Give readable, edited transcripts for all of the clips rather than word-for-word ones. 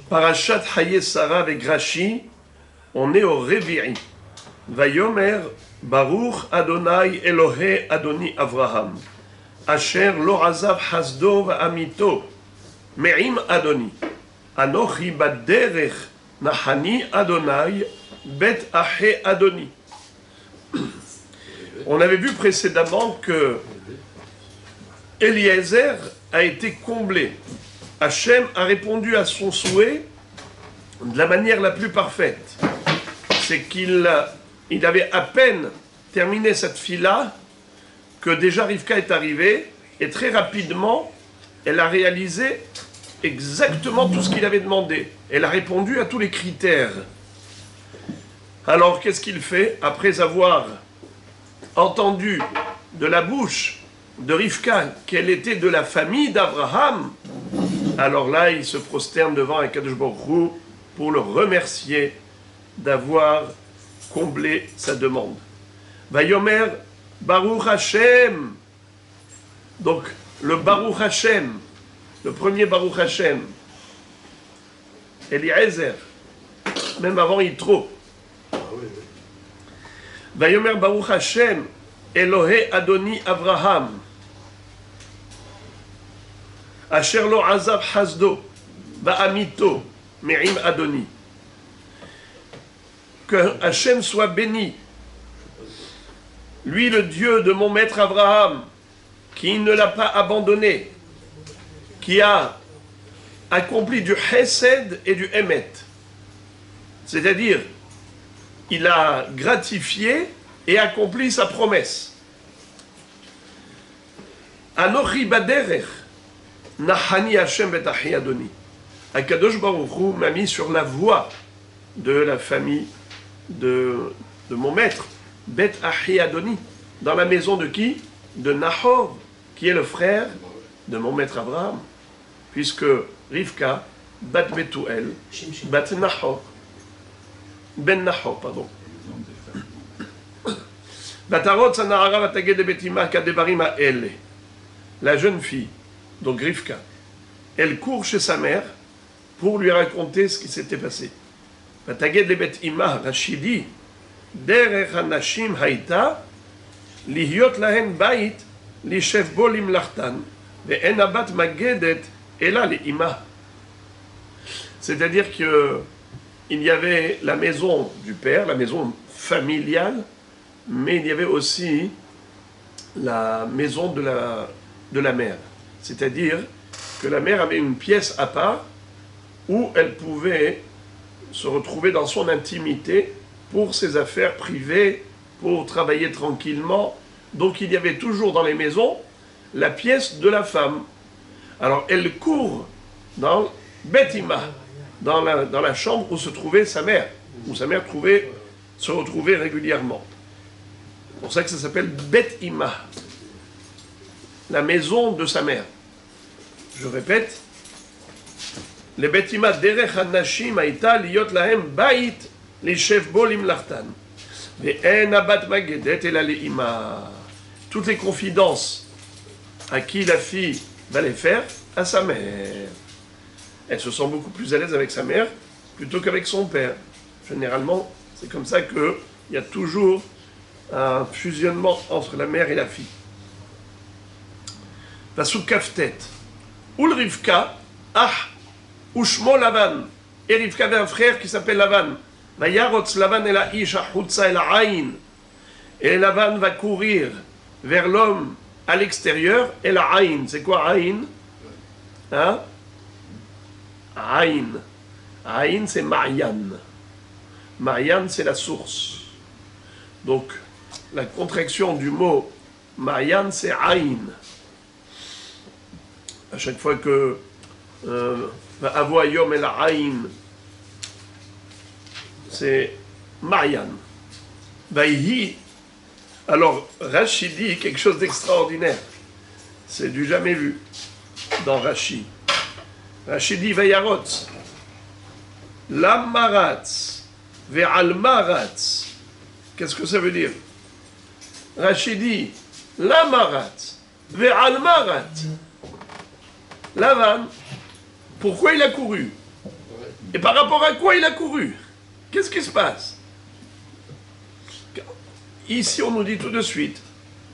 Parashat Haye Sarah avec Rashi, on est au Revi'i. Vayomer Baruch Adonai Elohe Adoni Avraham. Asher lo azav hasdo va'amito. Me'im Adoni. Anochi baderech nahani Adonai bet ahe Adoni. On avait vu précédemment que Eliezer a été comblé. Hachem a répondu à son souhait de la manière la plus parfaite. C'est qu'il avait à peine terminé cette fille-là que déjà Rivka est arrivée et très rapidement, elle a réalisé exactement tout ce qu'il avait demandé. Elle a répondu à tous les critères. Alors qu'est-ce qu'il fait après avoir entendu de la bouche de Rivka qu'elle était de la famille d'Abraham? Alors là, il se prosterne devant Akadosh Baruch Hu pour le remercier d'avoir comblé sa demande. Vayomer Baruch Hashem. Donc, le Baruch Hashem, le premier Baruch Hashem, Eliezer, même avant Yitro. Vayomer Baruch Hashem, Elohe Adoni Avraham. Asher lo azav hasdo, va'amito, me'im Adoni. Que Hachem soit béni, lui le Dieu de mon maître Abraham, qui ne l'a pas abandonné, qui a accompli du Hesed et du Emet. C'est-à-dire, il a gratifié et accompli sa promesse. Anochi baderech. Nahani Hashem bet ahi Adoni. Akadosh Baruch Hu m'a mis sur la voie de la famille de mon maître, Bet ahi Adoni. Dans la maison de qui? De Nahor, qui est le frère de mon maître Abraham. Puisque Rivka, bat Betuel, bat Nahor. Ben Nahor, pardon. Batarot sanahara vataged de betima kadebarim ha'ele. La jeune fille, donc Rivka, elle court chez sa mère pour lui raconter ce qui s'était passé. Vataged le bet ima Rashidi, derech hanashim haïta, lihyot lahen bait, lishev bo limlachtan, ve'en abat magedet, ela le ima. C'est-à-dire que il y avait la maison du père, la maison familiale, mais il y avait aussi la maison de la mère. C'est-à-dire que la mère avait une pièce à part où elle pouvait se retrouver dans son intimité pour ses affaires privées, pour travailler tranquillement. Donc il y avait toujours dans les maisons la pièce de la femme. Alors elle court dans Betima, dans la chambre où se trouvait sa mère, où sa mère se retrouvait régulièrement. C'est pour ça que ça s'appelle Betima, la maison de sa mère. Je répète, les Betima derech hanashim haïta liyot lahem bait lishev bo limlachtan ve'en abat magedet ela le'ima. Toutes les confidences à qui la fille va les faire, à sa mère. Elle se sent beaucoup plus à l'aise avec sa mère plutôt qu'avec son père. Généralement, c'est comme ça qu'il y a toujours un fusionnement entre la mère et la fille. Pasuk Kaftet. Ul Rivka, Ushmo Lavan. Et Rivka avait un frère qui s'appelle Lavan. Vayarotz Lavan el ha'ish hachutza el ha'ayin. Et Lavan va courir vers l'homme à l'extérieur. El ha'ayin. C'est quoi ha'ayin? Hein? Ha'ayin. Ha'ayin, c'est Ma'yan. Ma'yan, c'est la source. Donc, la contraction du mot Ma'yan, c'est Aïn. À chaque fois que Avoyom el Aïn, c'est Ma'yan. Vaïhi. Alors, Rashi dit quelque chose d'extraordinaire. C'est du jamais vu dans Rashi. Rashi dit Vayarotz, Lamaratz, Ve'almaratz. Qu'est-ce que ça veut dire? Rashi dit Lamaratz, Ve'almaratz. Lavan, pourquoi il a couru? Et par rapport à quoi il a couru? Qu'est-ce qui se passe? Ici, on nous dit tout de suite,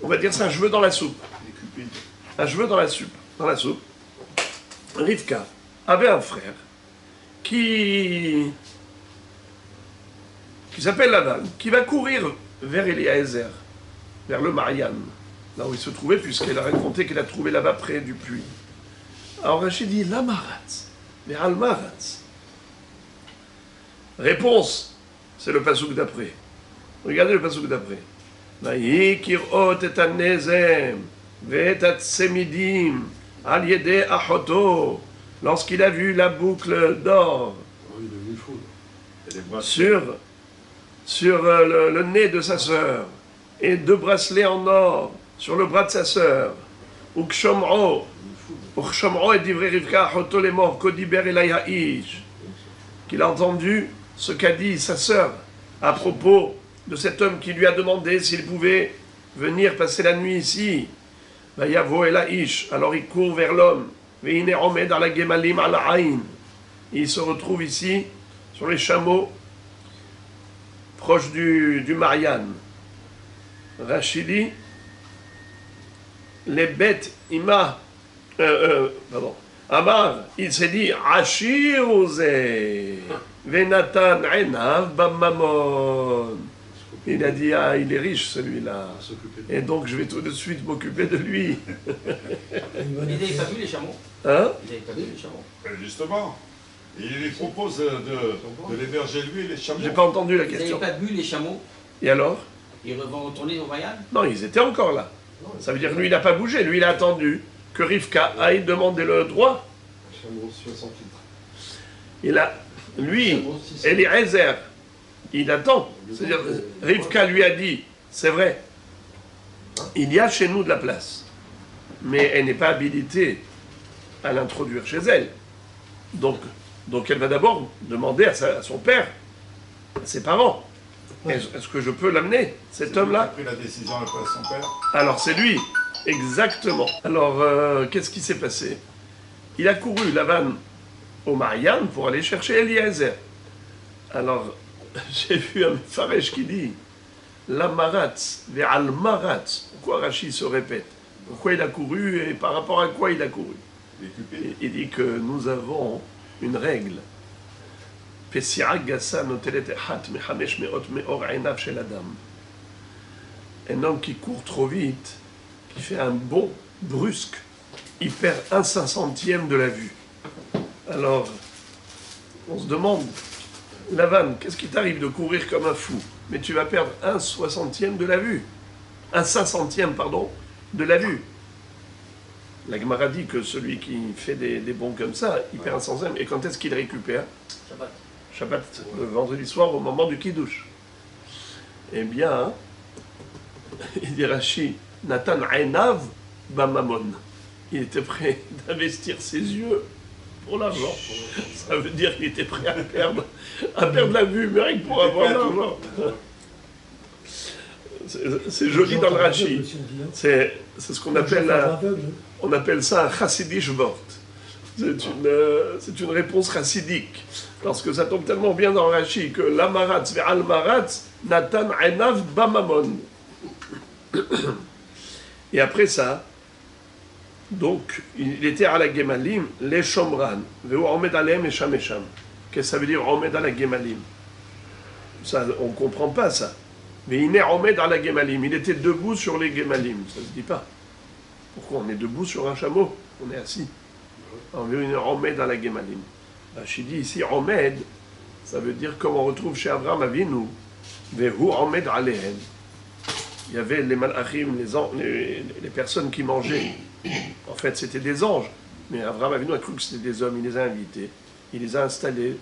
on va dire c'est un cheveu dans la soupe. Un cheveu dans la soupe. Dans la soupe. Rivka avait un frère qui s'appelle Lavan, qui va courir vers Eliezer, vers le Marianne, là où il se trouvait, puisqu'elle a raconté qu'elle a trouvé là-bas près du puits. Alors Rachid dit, la maratz, vers Al-Maratz. Réponse, c'est le passouk d'après. Regardez le passouk d'après. Vayikirot et an-nezem, ve'et at-semidim, al yedei achoto, lorsqu'il a vu la boucle d'or sur le nez de sa sœur, et 2 bracelets en or sur le bras de sa sœur, ukshomro et divrei Rivka achoto les morts, kodiber elai ha'ish, qu'il a entendu ce qu'a dit sa sœur à propos de cet homme qui lui a demandé s'il pouvait venir passer la nuit ici. Vayavo el ha'ish, alors il court vers l'homme. Ve'ine omed ala gemalim ala aïn. Il se retrouve ici sur les chameaux proche du Marianne. Rachidi, les bêtes, Amar, il s'est dit, Ashirouze, Venatan Enav Bamamon. Il a dit, ah, il est riche celui-là. Et donc je vais tout de suite m'occuper de lui. Il n'avait pas vu les chameaux. Hein? Il n'avait pas vu les chameaux. Justement. Il lui propose de l'héberger lui et les chameaux. J'ai pas entendu la Ils question. n'avaient pas bu les chameaux. Et alors? Ils vont retourner au Marianne. Non, ils étaient encore là. Ça veut dire que lui, il n'a pas bougé. Lui, il a attendu que Rivka aille demander le droit. Il a, lui, Eliezer, il attend. C'est-à-dire, Rivka lui a dit, c'est vrai, il y a chez nous de la place, mais elle n'est pas habilitée à l'introduire chez elle. Donc elle va d'abord demander à son père, à ses parents, est-ce que je peux l'amener, cet homme-là? Il a pris la décision après son père. Alors c'est lui, exactement. Alors qu'est-ce qui s'est passé? Il a couru Lavan au Marianne pour aller chercher Eliezer. Alors j'ai vu un Faresh qui dit la maratz ve'al maratz. Pourquoi Rachid se répète? Pourquoi il a couru et par rapport à quoi il a couru? Il dit que nous avons une règle. Un homme qui court trop vite, qui fait un bond brusque, il perd 1/500e de la vue. Alors, on se demande, Lavan, qu'est-ce qui t'arrive de courir comme un fou? Mais tu vas perdre 1/60e de la vue. 1/500e, pardon, de la vue. La Gemara dit que celui qui fait des bonds comme ça, il perd 1/100e. Et quand est-ce qu'il récupère? Shabbat. Shabbat, le vendredi soir, au moment du Kiddush. Eh bien, il dit Rashi, Nathan Ainav Bamamon. Il était prêt d'investir ses yeux pour l'argent. Ça veut dire qu'il était prêt à perdre la vue, mais rien que pour avoir l'argent. C'est joli dans le Rashi. C'est ce qu'on appelle on appelle ça un chassidish vort. C'est une réponse chassidique. Parce que ça tombe tellement bien dans le Rashi que l'amaratz ve'al maratz natan enav bamamon. Et après ça, donc, il était à la Gemalim, les Shomran, ve'u omed aleem esham esham. Qu'est-ce que ça veut dire omed à la Gemalim? Ça, on ne comprend pas ça. Mais il est omed à la Gemalim, il était debout sur les Gemalim, ça ne se dit pas. Pourquoi on est debout sur un chameau? On est assis. On veut une omed à la Gemalim. Rachid dit ici omed, ça veut dire comme on retrouve chez Abraham Avinu, ve'u omed aleem. Il y avait les malachim, les personnes qui mangeaient. En fait, c'était des anges. Mais Abraham Avinu a cru que c'était des hommes. Il les a invités. Il les a installés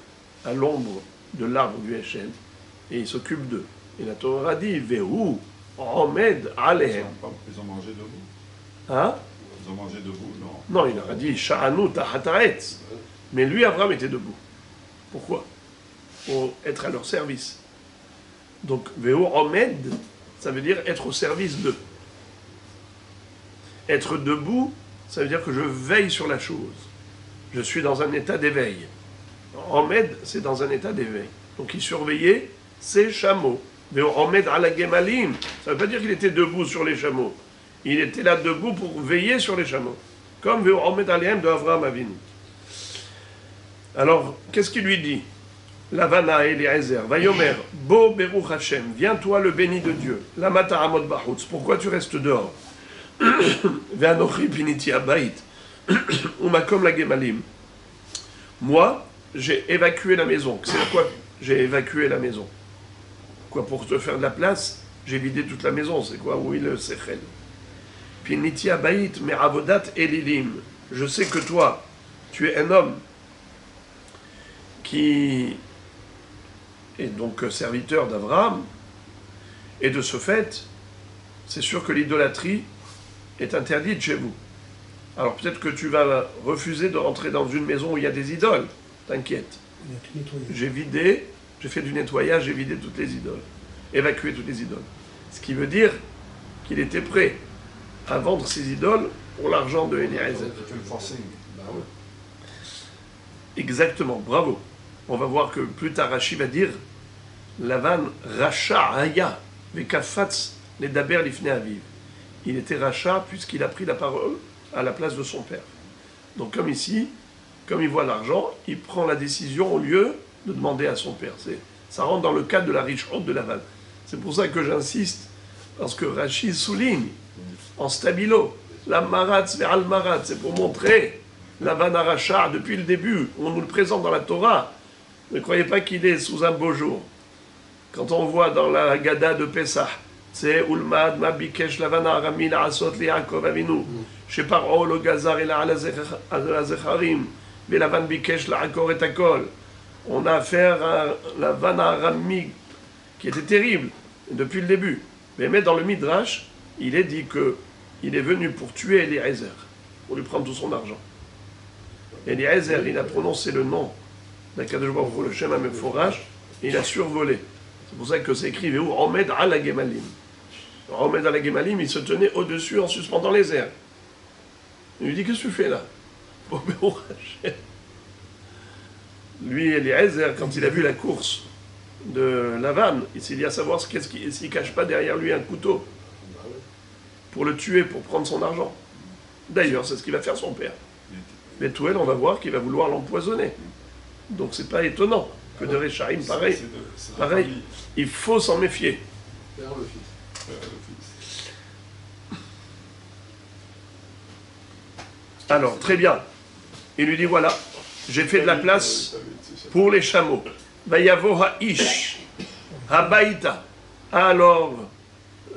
à l'ombre de l'arbre du Hechem. Et il s'occupe d'eux. Et la Torah dit Vehu Omed Alehem. Ils ont mangé debout. Hein? Ils ont mangé debout, non? Non, il leur a dit Sha'anu Tahataretz. Mais lui, Abraham, était debout. Pourquoi? Pour être à leur service. Donc, Vehu Omed, ça veut dire être au service d'eux. Être debout, ça veut dire que je veille sur la chose. Je suis dans un état d'éveil. Omed, c'est dans un état d'éveil. Donc il surveillait ses chameaux. Omed ala gemalim, ça ne veut pas dire qu'il était debout sur les chameaux. Il était là debout pour veiller sur les chameaux. Comme Omed alehem de Avraham Avinu. Alors, qu'est-ce qu'il lui dit? Lavana Eliezer, Vayomer, Bo Beruch Hashem, viens toi le béni de Dieu. Lamata Amod Bahutz, pourquoi tu restes dehors? Ve'anochi piniti abayit, umakom la gemalim. Moi, j'ai évacué la maison. C'est quoi? J'ai évacué la maison. Quoi, pour te faire de la place, j'ai vidé toute la maison. C'est quoi? Oui, le sechel. Piniti abayit, mais avodat elilim. Je sais que toi, tu es un homme qui est donc serviteur d'Abraham, et de ce fait, c'est sûr que l'idolâtrie est interdite chez vous. Alors peut-être que tu vas refuser de rentrer dans une maison où il y a des idoles, t'inquiète. J'ai vidé, j'ai fait du nettoyage, j'ai vidé toutes les idoles, évacué toutes les idoles. Ce qui veut dire qu'il était prêt à vendre ses idoles pour l'argent de Eliezer. Exactement, bravo. On va voir que plus tard Rashi va dire Lavan Racha Aya Vekafatz les Daber Lifne Aviv. Il était Racha puisqu'il a pris la parole à la place de son père. Donc comme ici, comme il voit l'argent, il prend la décision au lieu de demander à son père. Ça rentre dans le cadre de la richesse de Lavan. C'est pour ça que j'insiste, parce que Rashi souligne en stabilo la maratz ve'al maratz, c'est pour montrer Lavan Racha depuis le début. On nous le présente dans la Torah. Ne croyez pas qu'il est sous un beau jour. Quand on voit dans la Haggadah de Pessah, c'est Ulmad ma bikesh Lavan Arami la asot li Yaakov Avinu, sheparo lo gazar ela ala zecharim, ve Lavan bikesh la akor et akol. On a affaire à Lavan Arami qui était terrible depuis le début. Mais dans le Midrash, il est dit que il est venu pour tuer Eliezer, pour lui prendre tout son argent. Eliezer, il a prononcé le nom d'Akadosh Baruch Hu, le Shem HaMeforach, et il a survolé. C'est pour ça que c'est écrit Omed ala Gemalim. Omed ala Gemalim, il se tenait au-dessus en suspendant les airs. Il lui dit: qu'est-ce que tu fais là? Lui, Eliezer, quand il a vu la course de Lavan, il s'est dit à savoir s'il ne cache pas derrière lui un couteau pour le tuer, pour prendre son argent. D'ailleurs, c'est ce qu'il va faire son père. Mais Touel, on va voir qu'il va vouloir l'empoisonner. Donc c'est pas étonnant que de Rechaim, pareil, il faut s'en méfier. Alors, très bien. Il lui dit: voilà, j'ai fait de la place pour les chameaux. Vayavo ha'ish, habaïta. Alors,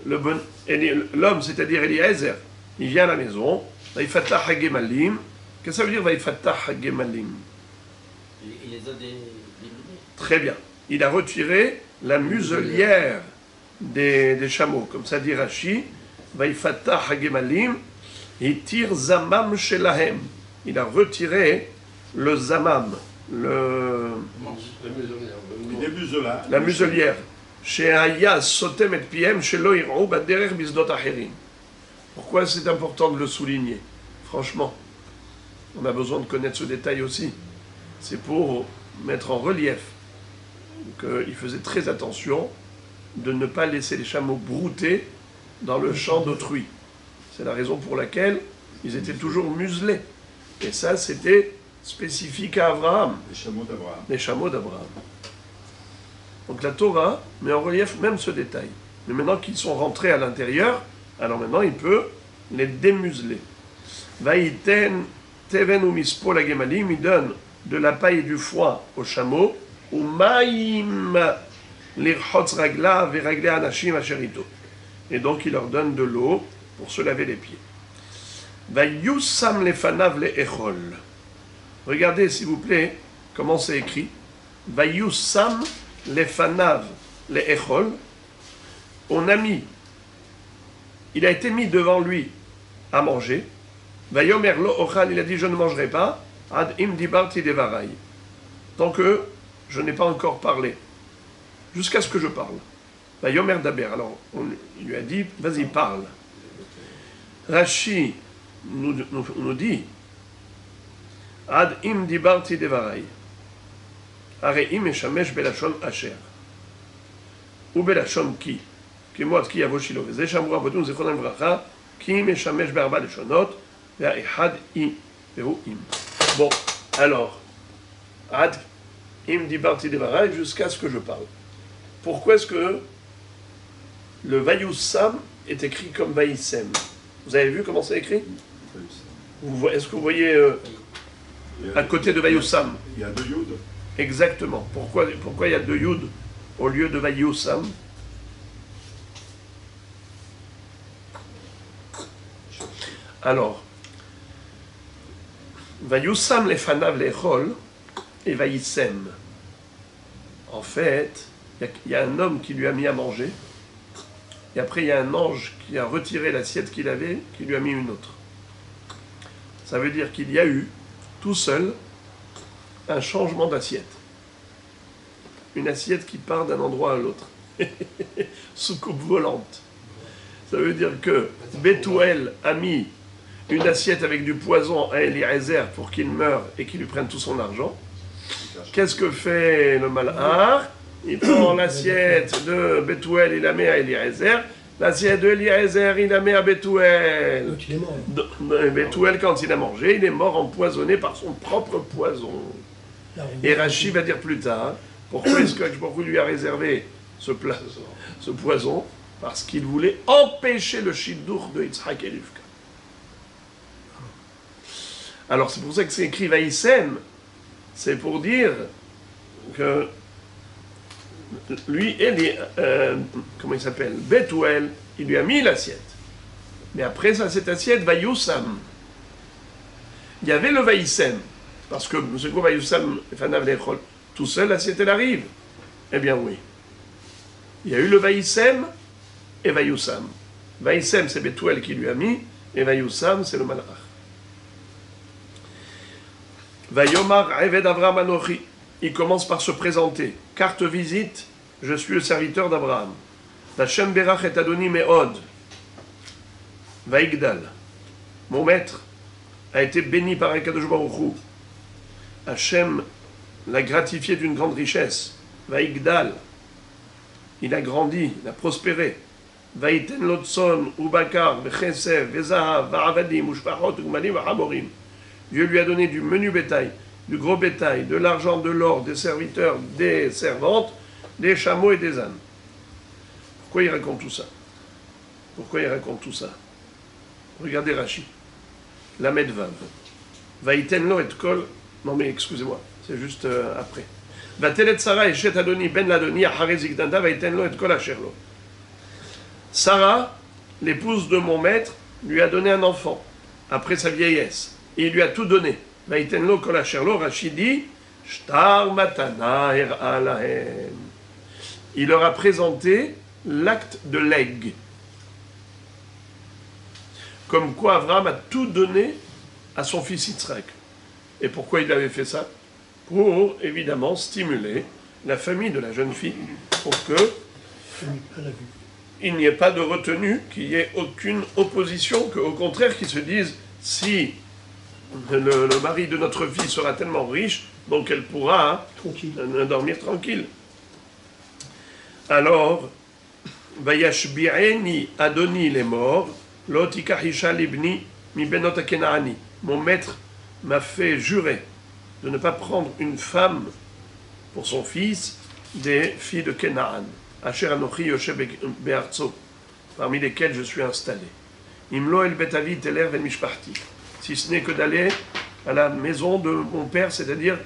l'homme, c'est-à-dire Eliezer, il vient à la maison. Vayfatah hagemalim. Qu'est-ce que ça veut dire Vayfatah hagemalim? Il les a délivrés. Très bien. Il a retiré la muselière des chameaux. Comme ça dit Rashi, Vayfatah hagemalim, itir zamam shelahem. Il a retiré le zamam, la muselière. Chez Aya sotem et piem, chez loirou baderer bizdot acherim. Pourquoi c'est important de le souligner? Franchement, on a besoin de connaître ce détail aussi. C'est pour mettre en relief qu'il faisait très attention de ne pas laisser les chameaux brouter dans le champ d'autrui. C'est la raison pour laquelle ils étaient toujours muselés. Et ça, c'était spécifique à Abraham. Les chameaux d'Abraham. Donc la Torah met en relief même ce détail. Mais maintenant qu'ils sont rentrés à l'intérieur, alors maintenant il peut les démuseler. Vaïten teven ou mispo la gemalim, il donne de la paille et du foin aux chameaux, ou maïm l'irchotz ragla veragla anashim asherito. Et donc il leur donne de l'eau pour se laver les pieds. Vayussam lefanav le echol. Regardez s'il vous plaît comment c'est écrit. Vayussam lefanav le echol. On a mis, il a été mis devant lui à manger. Vayomer lo ochal, il a dit: je ne mangerai pas. Ad im dibarti devarai. Tant que je n'ai pas encore parlé. Jusqu'à ce que je parle. Vayomer daber. Alors il lui a dit: vas-y, parle. Rashi nous dit: Ad im dibarti devarai. הרי אם משמש בלשון אשר, ובלשון כי מועד כי יבוא שילה, וזה שאמרו אבותינו זיכרונם לברכה, כי משמש בארבע לשונות, והאחד והוא אם. Bon, alors, עד אם דיברתי דבריי jusqu'à ce que je parle. Pourquoi est-ce que le Vayussam est écrit comme Vaïsem? Vous avez vu comment c'est écrit? Est-ce que vous voyez à côté de Vayussam? Il y a 2 Yud. Exactement. Pourquoi il y a 2 Yud au lieu de Vayussam? Alors, Vayussam lefanav lechol et Vaïsem. En fait, il y a un homme qui lui a mis à manger, et après il y a un ange qui a retiré l'assiette qu'il avait, qui lui a mis une autre. Ça veut dire qu'il y a eu, tout seul, un changement d'assiette. Une assiette qui part d'un endroit à l'autre. Soucoupe volante. Ça veut dire que Bethuel a mis une assiette avec du poison à Eliezer pour qu'il meure et qu'il lui prenne tout son argent. Qu'est-ce que fait le malheur? Il prend l'assiette de Bethuel, il la met à Eliezer. L'assiette de Eliezer, il la met à Bethuel. Donc il est mort. Bethuel, quand il a mangé, il est mort empoisonné par son propre poison. Et Rashi va dire plus tard, pourquoi est-ce que pourquoi lui a réservé ce poison? Parce qu'il voulait empêcher le Shidduch de Yitzhak et Rivka. Alors c'est pour ça que c'est écrit Vaïsem, c'est pour dire que lui, comment il s'appelle, Bethuel, il lui a mis l'assiette. Mais après ça, cette assiette, Vayussam. Il y avait le Vaïsem, parce que c'est quoi Vayussam, tout seul, l'assiette elle arrive. Eh bien oui. Il y a eu le Vaïsem et Vayussam. Vaïsem, c'est Bethuel qui lui a mis, et Vayussam, c'est le Malach. Vayomar Eved Avraham Anochi. Il commence par se présenter. Carte visite, je suis le serviteur d'Abraham. Hashem Berach et Adoni Meod. Vaigdal. Mon maître a été béni par Akadosh Baruch Hu. Hashem l'a gratifié d'une grande richesse. Vaigdal. Il a grandi, il a prospéré. Vaiten Lotson, Ubakar, Vechesev, Vezahav, Va'avadim, Ushpachot, Umalim, Vahamorim. Dieu lui a donné du menu bétail, du gros bétail, de l'argent, de l'or, des serviteurs, des servantes, des chameaux et des ânes. Pourquoi il raconte tout ça? Pourquoi il raconte tout ça? Regardez Rashi. La Medvav. Vaïtenlo et kol. Non mais excusez-moi, c'est juste après. Vatelet Sarah et Shet Adoni ben Ladoni Acharez Zigdanda Vaïtenlo et kol Asherlo. Sarah, l'épouse de mon maître, lui a donné un enfant après sa vieillesse. Et il lui a tout donné. Vaïtenlo kol Asherlo, Rashi dit Shtar matana her'a lahem. Il leur a présenté l'acte de legs. Comme quoi Abraham a tout donné à son fils Yitzhak. Et pourquoi il avait fait ça? Pour, évidemment, stimuler la famille de la jeune fille, pour que il n'y ait pas de retenue, qu'il n'y ait aucune opposition, qu'au contraire, qu'ils se disent, si le mari de notre fille sera tellement riche, donc elle pourra dormir tranquille. Alors, Vayashbi'eni Adoni il est mort, L'otikahisha libni mi benot kenaani. Mon maître m'a fait jurer de ne pas prendre une femme pour son fils des filles de Kenaan. Asher anochi yoshev be'artso, parmi lesquelles je suis installé. Imlo el betavi teler vel mishparti. Si ce n'est que d'aller à la maison de mon père, c'est-à-dire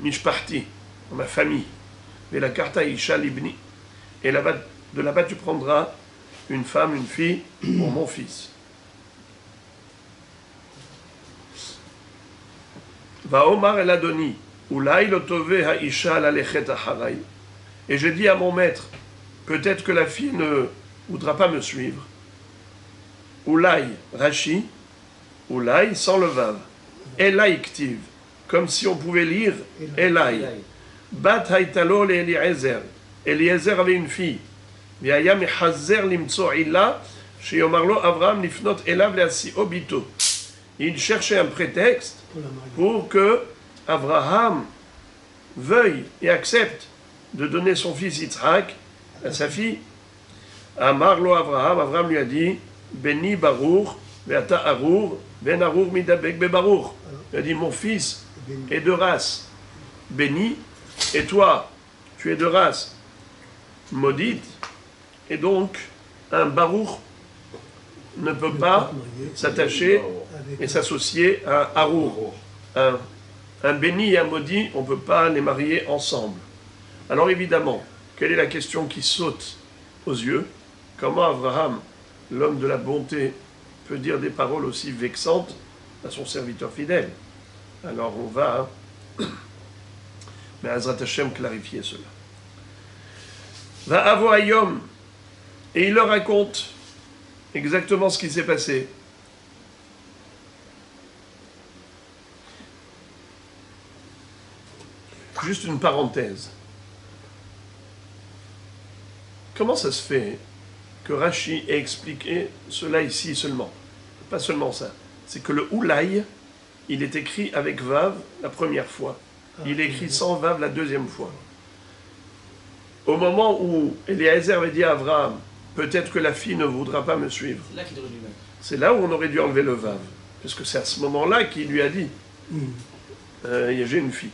mishparti, ma famille. Mais la karta isha libni. Et là-bas, de là-bas tu prendras une femme, une fille, pour mon fils. Va Omar el Adoni, Ulai lotove haisha lalechet acharai. Et j'ai dit à mon maître, peut-être que la fille ne voudra pas me suivre. Ulai, Rashi, Ulai sans le vav. Elai ktiv, comme si on pouvait lire Elai. Bat haitalo le Eliezer. Eliezer avait une fille. Il cherchait un prétexte pour que Abraham veuille et accepte de donner son fils Yitzhak à sa fille, Amar lo Avraham, Avraham lui a dit, Beni Baruch, Veata Arur, Ben Arur Midabek Bebaruch. Il a dit, mon fils est de race bénie, et toi, tu es de race maudite, et donc un Baruch ne peut pas s'attacher et s'associer à Arur. Un béni et un maudit, on ne peut pas les marier ensemble. Alors évidemment, quelle est la question qui saute aux yeux? Comment Abraham, l'homme de la bonté, peut dire des paroles aussi vexantes à son serviteur fidèle? Alors on va, mais Azrat Hashem, clarifier cela. Va avo ayom, et il leur raconte exactement ce qui s'est passé. Juste une parenthèse. Comment ça se fait que Rashi ait expliqué cela ici seulement? Pas seulement ça. C'est que le Oulaï, il est écrit avec Vav la première fois. Il est écrit sans Vav la deuxième fois. Au moment où Eliezer avait dit à Abraham, peut-être que la fille ne voudra pas me suivre. C'est là qu'il aurait dû mettre. C'est là où on aurait dû enlever le Vav. Parce que c'est à ce moment-là qu'il lui a dit, j'ai une fille.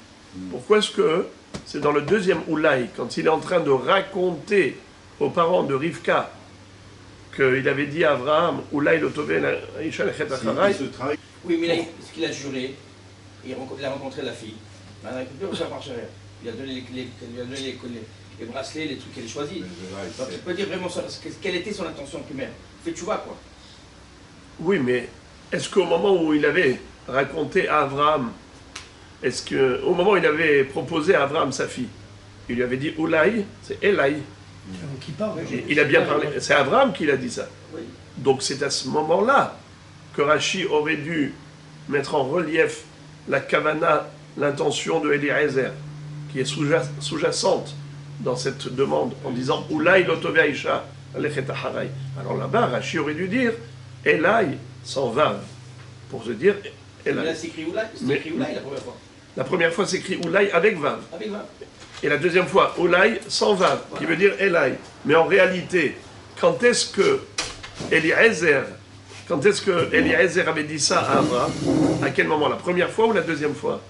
Pourquoi est-ce que c'est dans le deuxième Oulaï, quand il est en train de raconter aux parents de Rivka qu'il avait dit à Abraham, Oulaï l'otové Aïcha lechet acharai. Oui, mais là, ce qu'il a juré, il a rencontré la fille. Maintenant, il ne peut plus faire marche arrière. Il a donné les bracelets, les trucs qu'elle a choisis. Donc, tu peux dire vraiment quelle était son intention primaire. Fais tu vois quoi. Oui, mais est-ce qu'au moment où il avait raconté à Abraham, est-ce qu'au moment où il avait proposé à Abraham sa fille, il lui avait dit Oulaï, c'est Elaï. Qui parle. Il a bien parlé. C'est Abraham qui l'a dit ça. Oui. Donc c'est à ce moment-là que Rashi aurait dû mettre en relief la kavana, l'intention de Eliezer, qui est sous-jacente dans cette demande, en disant Oulaï l'otové Aïcha lechet acharai. Alors là-bas, Rashi aurait dû dire Elaï sans vav, pour se dire Mais là, Elaï. c'est écrit Oulaï. C'est écrit Oulaï la première fois. La première fois, c'est écrit Oulaï avec vav. Avec 20. Et la deuxième fois, Oulaï sans vav, qui veut dire Elaï. Mais en réalité, quand est-ce que Eliezer avait dit ça à Abraham? À quel moment? La première fois ou la deuxième fois?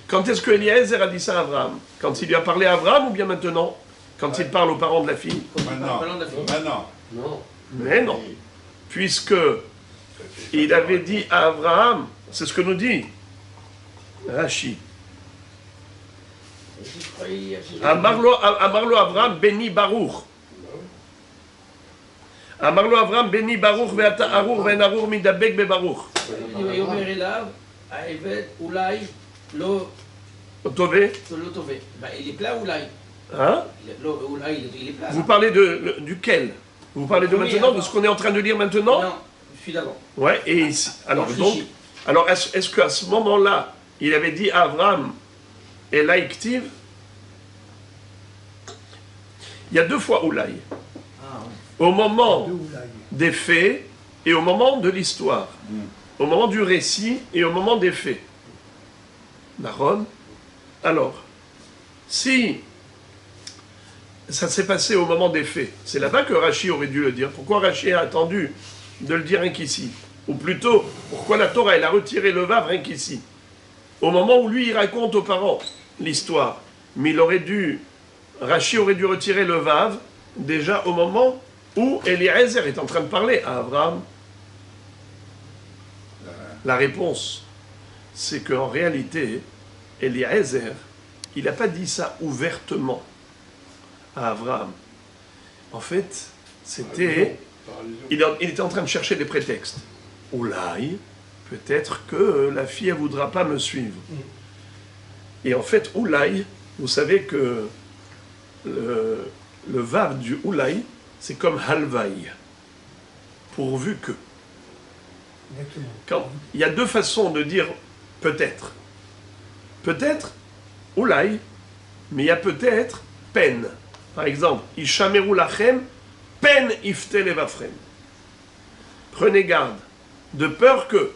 Quand est-ce que Eliezer a dit ça à Abraham? Quand il lui a parlé à Abraham ou bien maintenant? Quand il parle aux parents de la fille? Maintenant. Non. Mais non. Puisque il avait dit à Abraham, c'est ce que nous dit Rashi. Amarlo Abraham béni Baruch. Amarlo Abraham béni Baruch ve'ata arur ve'en arur midabek bebaruch. ויאמר אליו, העבד אולי לא Tové, טובה. Il est plat אולי. hein? אולי il est plat. Vous parlez duquel? Vous parlez de maintenant, de ce qu'on est en train de lire maintenant? Non, je suis d'avant. Ouais, et ici, alors donc, alors est-ce qu'à ce moment-là, il avait dit à Abraham, et laïktiv, il y a deux fois Oulaï. Ah, ouais. Au moment De Oulaï. des faits et au moment de l'histoire. Au moment du récit et au moment des faits. Naron. Alors, si ça s'est passé au moment des faits, c'est là-bas que Rashi aurait dû le dire. Pourquoi Rashi a attendu de le dire rien qu'ici? Ou plutôt, pourquoi la Torah, elle a retiré le vav rien qu'ici? Au moment où lui, il raconte aux parents l'histoire. Mais Rashi aurait dû retirer le vav déjà au moment où Eliezer est en train de parler à Abraham. La réponse, c'est qu'en réalité, Eliezer, il n'a pas dit ça ouvertement à Abraham. En fait, c'était... Il était en train de chercher des prétextes. Oulaï, peut-être que la fille ne voudra pas me suivre. Et en fait, Oulaï, vous savez que le vav du Oulaï, c'est comme halvaï, pourvu que. Exactement. Il y a deux façons de dire peut-être. Peut-être, Oulaï, mais il y a peut-être peine. Par exemple, Ishameru lachem, peine ifte levafrem. Prenez garde, de peur que.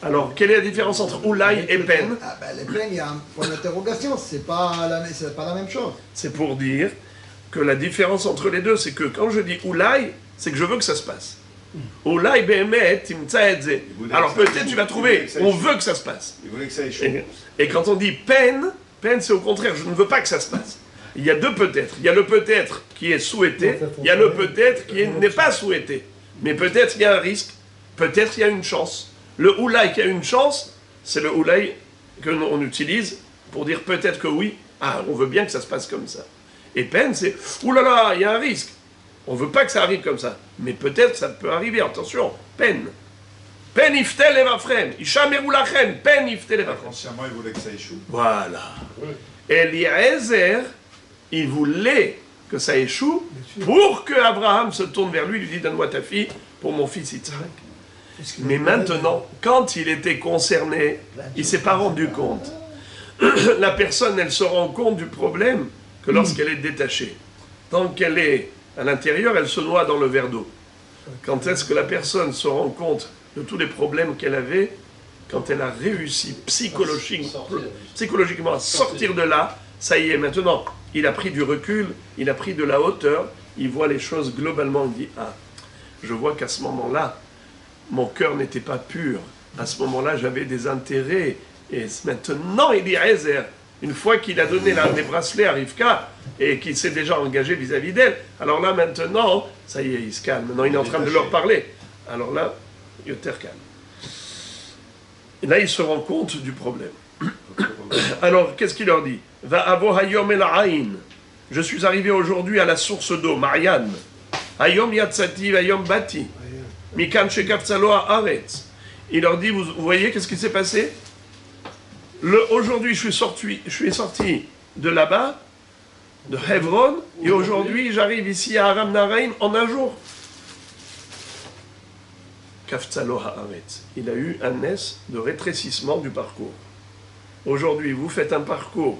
Alors, quelle est la différence entre Oulaï et Pen? Ah ben, les peines, il y a un point d'interrogation, c'est pas la même chose. C'est pour dire que la différence entre les deux, c'est que quand je dis Oulaï, c'est que je veux que ça se passe. Oulaï Behemet, Timtsa Edze. Alors peut-être tu vas trouver, on veut que ça se passe. Il voulait que ça échoue. Et quand on dit Pen c'est au contraire, je ne veux pas que ça se passe. Il y a deux peut-être. Il y a le peut-être qui est souhaité, il y a le peut-être qui n'est pas souhaité. Mais peut-être il y a un risque, peut-être il y a une chance. Le Oulaï qui a une chance, c'est le Oulaï que l'on utilise pour dire peut-être que oui, on veut bien que ça se passe comme ça. Et Pen, c'est oulala, il y a un risque. On ne veut pas que ça arrive comme ça. Mais peut-être ça peut arriver, attention, Pen. Pen iftel evafrem, ishameru lachem, pen iftel evafrem. Consciemment, il voulait que ça échoue. Voilà. Eliezer, il voulait que ça échoue pour que Abraham se tourne vers lui, lui dit donne-moi ta fille pour mon fils Yitzhak. Mais maintenant, quand il était concerné, il ne s'est pas rendu compte. La personne, elle se rend compte du problème que lorsqu'elle est détachée. Tant qu'elle est à l'intérieur, elle se noie dans le verre d'eau. Quand est-ce que la personne se rend compte de tous les problèmes qu'elle avait, quand elle a réussi psychologiquement à sortir de là, ça y est, maintenant, il a pris du recul, il a pris de la hauteur, il voit les choses globalement, il dit, je vois qu'à ce moment-là, mon cœur n'était pas pur. À ce moment-là, j'avais des intérêts. Et maintenant, il dit Ezer, une fois qu'il a donné les bracelets à Rivka et qu'il s'est déjà engagé vis-à-vis d'elle, alors là, maintenant, ça y est, il se calme. Maintenant, il est en train de leur parler. Alors là, il est calme. Et là, il se rend compte du problème. Alors, qu'est-ce qu'il leur dit? Va avo hayom el aïn. Je suis arrivé aujourd'hui à la source d'eau, Marianne. Hayom yatsati, hayom bati. Mikan shekaftsalo haaretz. Il leur dit, vous voyez, qu'est-ce qui s'est passé? Aujourd'hui, je suis sorti de là-bas, de Hebron, et aujourd'hui, j'arrive ici à Aram Naharaim en un jour. Kaftsalo haaretz. Il a eu un S de rétrécissement du parcours. Aujourd'hui, vous faites un parcours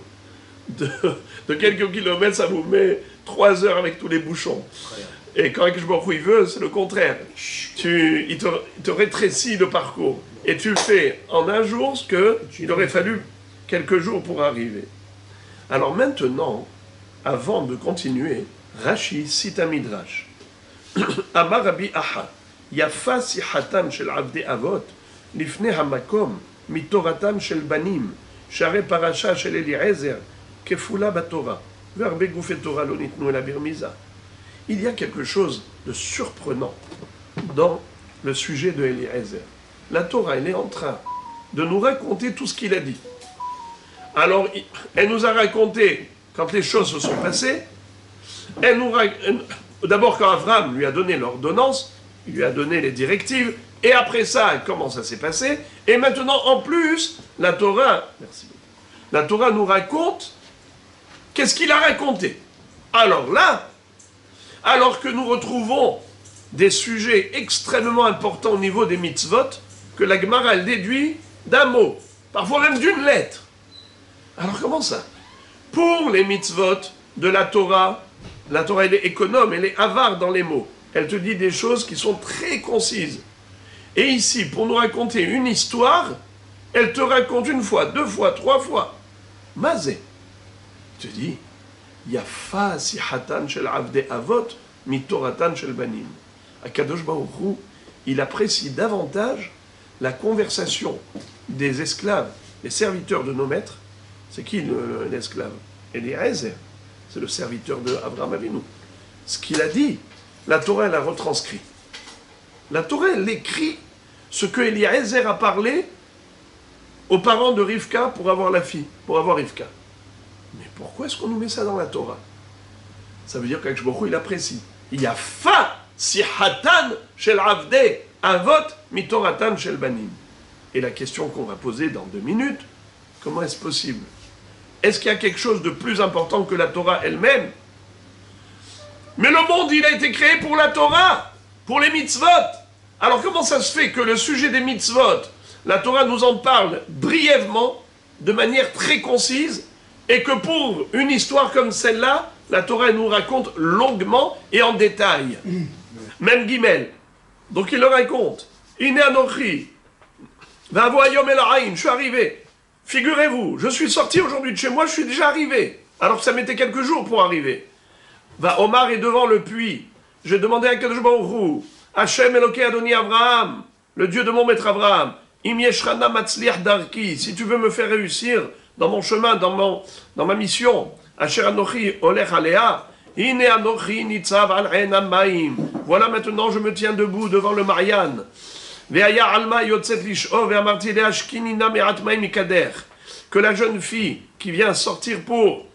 de quelques kilomètres, ça vous met 3 heures avec tous les bouchons. Et quand il veut, c'est le contraire. Il te rétrécit le parcours. Et tu fais en un jour ce qu'il aurait fallu quelques jours pour arriver. Alors maintenant, avant de continuer, Rashi cite un midrash. Amar Rabbi Aha, Yafa sihatam shel avdei avot, lifnei hamakom, mitoratam shel banim, share parasha shel Eliezer, kefula batora, verbe gufet Torah lo nitnu ela birmiza. Il y a quelque chose de surprenant dans le sujet de Eliezer. La Torah, elle est en train de nous raconter tout ce qu'il a dit. Alors, elle nous a raconté quand les choses se sont passées. D'abord, quand Abraham lui a donné l'ordonnance, il lui a donné les directives, et après ça, comment ça s'est passé. Et maintenant, en plus, la Torah nous raconte qu'est-ce qu'il a raconté. Alors là, alors que nous retrouvons des sujets extrêmement importants au niveau des mitzvot, que la Gemara elle déduit d'un mot, parfois même d'une lettre. Alors comment ça? Pour les mitzvot de la Torah elle est économe, elle est avare dans les mots. Elle te dit des choses qui sont très concises. Et ici, pour nous raconter une histoire, elle te raconte une fois, 2 fois, 3 fois. Mazé. Tu dis, Yafa sihatan shel avdei avot mitoratan shel banim. Akadosh Baruch Hu, il apprécie davantage la conversation des esclaves, les serviteurs de nos maîtres. C'est qui l'esclave? Eliezer, c'est le serviteur de Abraham Avinu. Ce qu'il a dit, la Torah elle a retranscrit. La Torah elle écrit ce que Eliezer a parlé aux parents de Rivka pour avoir la fille, pour avoir Rivka. Mais pourquoi est-ce qu'on nous met ça dans la Torah? Ça veut dire qu'Akadosh Baruch Hu il apprécie. Il y a fa sihatan shel avdei avot mitoratan shel banim. Et la question qu'on va poser dans 2 minutes, comment est-ce possible? Est-ce qu'il y a quelque chose de plus important que la Torah elle-même? Mais le monde, il a été créé pour la Torah, pour les mitzvot. Alors comment ça se fait que le sujet des mitzvot, la Torah nous en parle brièvement, de manière très concise, et que pour une histoire comme celle-là, la Torah elle nous raconte longuement et en détail. Même Guimel. Donc il le raconte. Ine anochi, Va voyom el aïn, je suis arrivé. Figurez-vous, je suis sorti aujourd'hui de chez moi, je suis déjà arrivé. Alors que ça mettait quelques jours pour arriver. Va Omar est devant le puits. J'ai demandé à Kadosh Baruch Hu, Hachem Eloké Adoni Avraham, le Dieu de mon maître Avraham, Im Yeshrana Matzliach Darki, si tu veux me faire réussir dans mon chemin, dans ma mission, Asher Anochi Olech Alea, Ine Anochi Nitzav Al Ein Amaim. Voilà maintenant je me tiens debout devant le Marianne. Ve'aya Alma Yotzet Lish'o ve'amarti le'ashkinina me'at ma'im mikader. Que la jeune fille qui vient sortir pour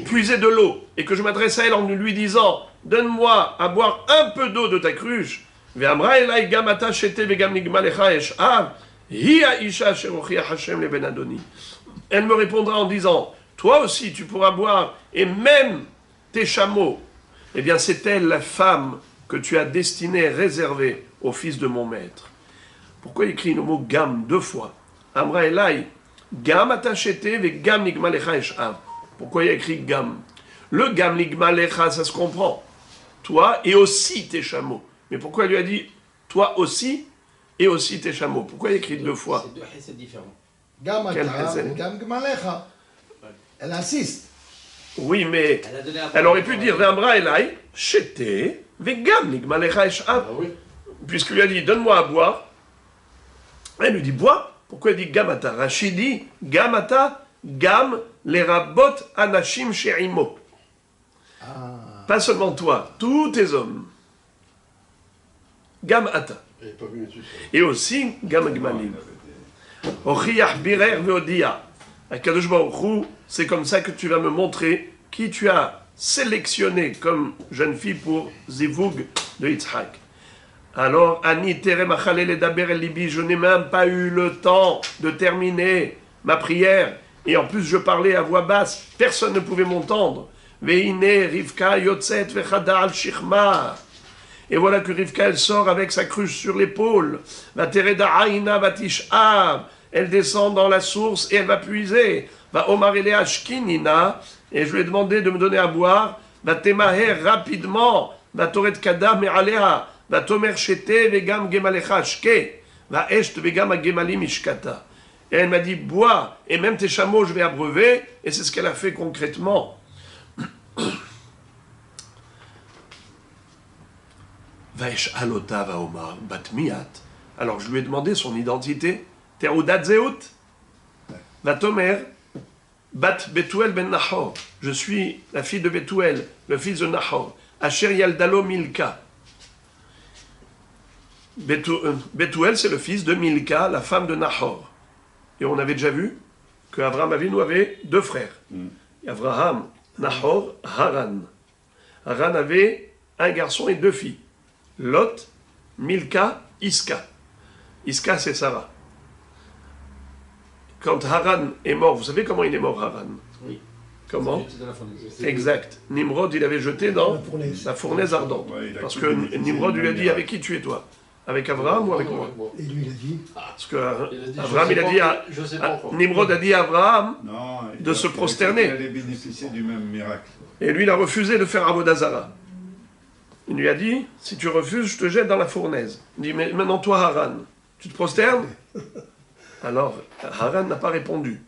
puiser de l'eau et que je m'adresse à elle en lui disant donne-moi à boire un peu d'eau de ta cruche. Ve'amra elai gam ata shete ve'gam nigma lecha esh'av hi ha'isha asher hochiach Hashem leben Adoni. Elle me répondra en disant toi aussi tu pourras boire et même tes chameaux. Eh bien c'est elle la femme que tu as destinée, réservée au fils de mon maître. Pourquoi il écrit le mot gam deux fois? Amra elai gam ata shete ve'gam nigma lecha esh'av. Pourquoi il y a écrit gam? Le gam nigma lecha, ça se comprend. Toi et aussi tes chameaux. Mais pourquoi il lui a dit toi aussi et aussi tes chameaux? Pourquoi il y a écrit deux fois? C'est deux chesed différents. Gam Quel ata, chesed? gam gmalecha. Elle insiste. Oui, mais Elle a donné un elle aurait pu dire V'amra elai shete ve'gam nigma lecha esh'av. Puisqu'il lui a dit donne-moi à boire. Elle lui dit bois. Pourquoi il dit gamata? Rachid dit gamata gam les rabot anashim she'imo. Pas seulement toi, tous tes hommes. Gam ata. Et aussi gam gmalim. Ochiyah birer veodia. Akadosh Baruch Hu, c'est comme ça que tu vas me montrer qui tu as sélectionné comme jeune fille pour Zivug de Yitzhak. Alors, Ani terem achalel edaber el libi, je n'ai même pas eu le temps de terminer ma prière. Et en plus, je parlais à voix basse, personne ne pouvait m'entendre. Veine Rivka yotzet vechada al shichma. Et voilà que Rivka, elle sort avec sa cruche sur l'épaule. Va tereda aina vatish'av. Elle descend dans la source et elle va puiser. Va omar ele ashkinina. Et je lui ai demandé de me donner à boire. Va temaher rapidement. Va toret kada me'alea. Va tomer shete vegam gemalecha shke. Va esht vegam agemalim ishkata. Et elle m'a dit, bois, et même tes chameaux, je vais abreuver. Et c'est ce qu'elle a fait concrètement. Vaesh alota va omar batmiat. Alors je lui ai demandé son identité. Terudat zeut. Va tomer. Bat Betuel ben Nahor. Je suis la fille de Betuel, le fils de Nahor. Asher Yaldalo Milka. Betuel, c'est le fils de Milka, la femme de Nahor. Et on avait déjà vu qu'Abraham Avinu avait deux frères. Abraham, Nahor, Haran. Haran avait un garçon et deux filles. Lot, Milka, Iska. Iska, c'est Sarah. Quand Haran est mort, vous savez comment il est mort, Haran? Oui. Comment? C'était dans la fournaise. Exact. Nimrod, il avait jeté dans la fournaise ardente. Ouais, il a Parce cru que qu'il Nimrod lui a dit, miracle. avec qui tu es toi? Avec Abraham ou avec moi? Et lui, il a dit Parce que dit, Abraham, il a dit à, je sais pas encore. Nimrod a dit à Abraham Non, de se prosterner. Il allait bénéficier du même miracle. Et lui, il a refusé de faire Avodazara. Il lui a dit, si tu refuses, je te jette dans la fournaise. Il dit, mais maintenant toi, Haran, tu te prosternes? Alors, Haran n'a pas répondu.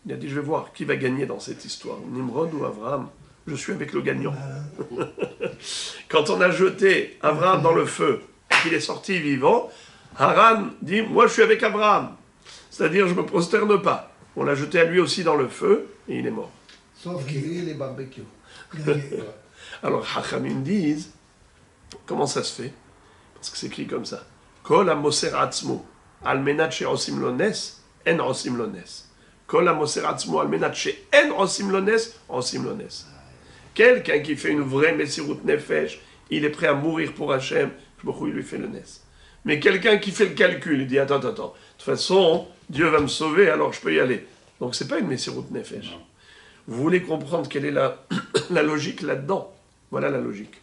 Il a dit, je vais voir qui va gagner dans cette histoire, Nimrod ou Abraham. Je suis avec le gagnant. Quand on a jeté Abraham dans le feu, qu'il est sorti vivant, Haran dit, moi je suis avec Abraham. C'est-à-dire, je ne me prosterne pas. On l'a jeté à lui aussi dans le feu, et il est mort. sauf qu'il est barbecue. Alors, Hachamim disent, comment ça se fait? Parce que c'est écrit comme ça. Kol ha-moser atzmo, al menat she'osim lo nes, en osim lo nes. Kol ha-moser atzmo, al menat she'en osim lo nes, osim lo nes. Quelqu'un qui fait une vraie Messirut Nefesh, il est prêt à mourir pour Hachem, il lui fait le nes. Mais quelqu'un qui fait le calcul, il dit, attends, de toute façon, Dieu va me sauver, alors je peux y aller. Donc c'est pas une Messirut Nefesh. Non. Vous voulez comprendre quelle est la logique là-dedans? Voilà la logique.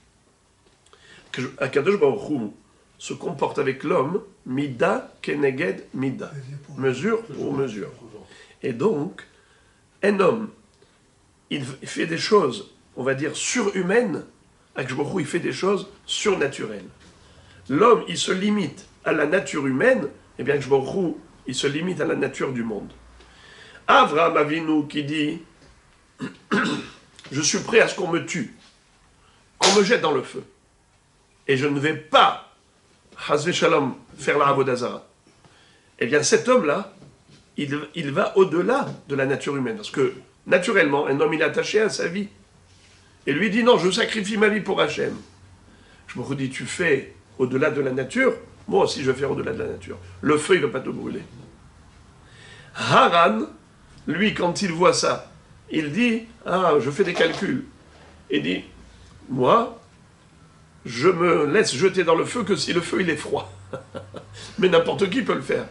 Akadosh Baruch Hu se comporte avec l'homme, mida keneged mida, mesure pour mesure. Et donc, un homme, il fait des choses, on va dire, surhumaines. Akadosh Baruch Hu, il fait des choses surnaturelles. L'homme, il se limite à la nature humaine, eh bien, Baruch il se limite à la nature du monde. Avraham Avinu qui dit je suis prêt à ce qu'on me tue, qu'on me jette dans le feu. Et je ne vais pas, Hazve Shalom, faire la Avodazara. Eh bien, cet homme-là, il va au-delà de la nature humaine. Parce que, naturellement, un homme, il est attaché à sa vie. Et lui dit, non, je sacrifie ma vie pour Hachem. Je me redis, tu fais au-delà de la nature, moi aussi je vais faire au-delà de la nature. Le feu, il ne va pas te brûler. Haran, lui, quand il voit ça, il dit, ah, je fais des calculs. Il dit, moi, je me laisse jeter dans le feu que si le feu, il est froid. Mais n'importe qui peut le faire.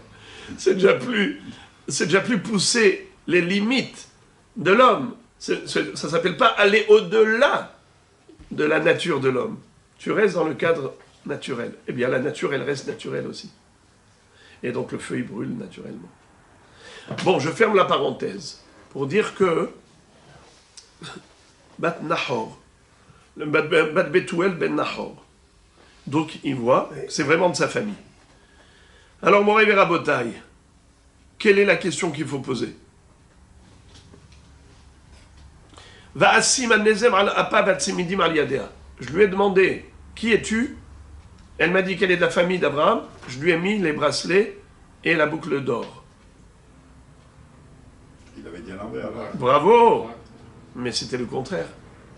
C'est déjà plus pousser les limites de l'homme. Ça ne s'appelle pas aller au-delà de la nature de l'homme. Tu restes dans le cadre naturel. Eh bien, la nature, elle reste naturelle aussi. Et donc, le feu, il brûle naturellement. Bon, je ferme la parenthèse pour dire que Bat Nahor, Bat Betuel ben Nahor, donc il voit, c'est vraiment de sa famille. Alors, Moray Verabotai, quelle est la question qu'il faut poser? Je lui ai demandé, qui es-tu? Elle m'a dit qu'elle est de la famille d'Abraham. Je lui ai mis les bracelets et la boucle d'or. Il avait dit à l'envers. Bravo! Mais c'était le contraire.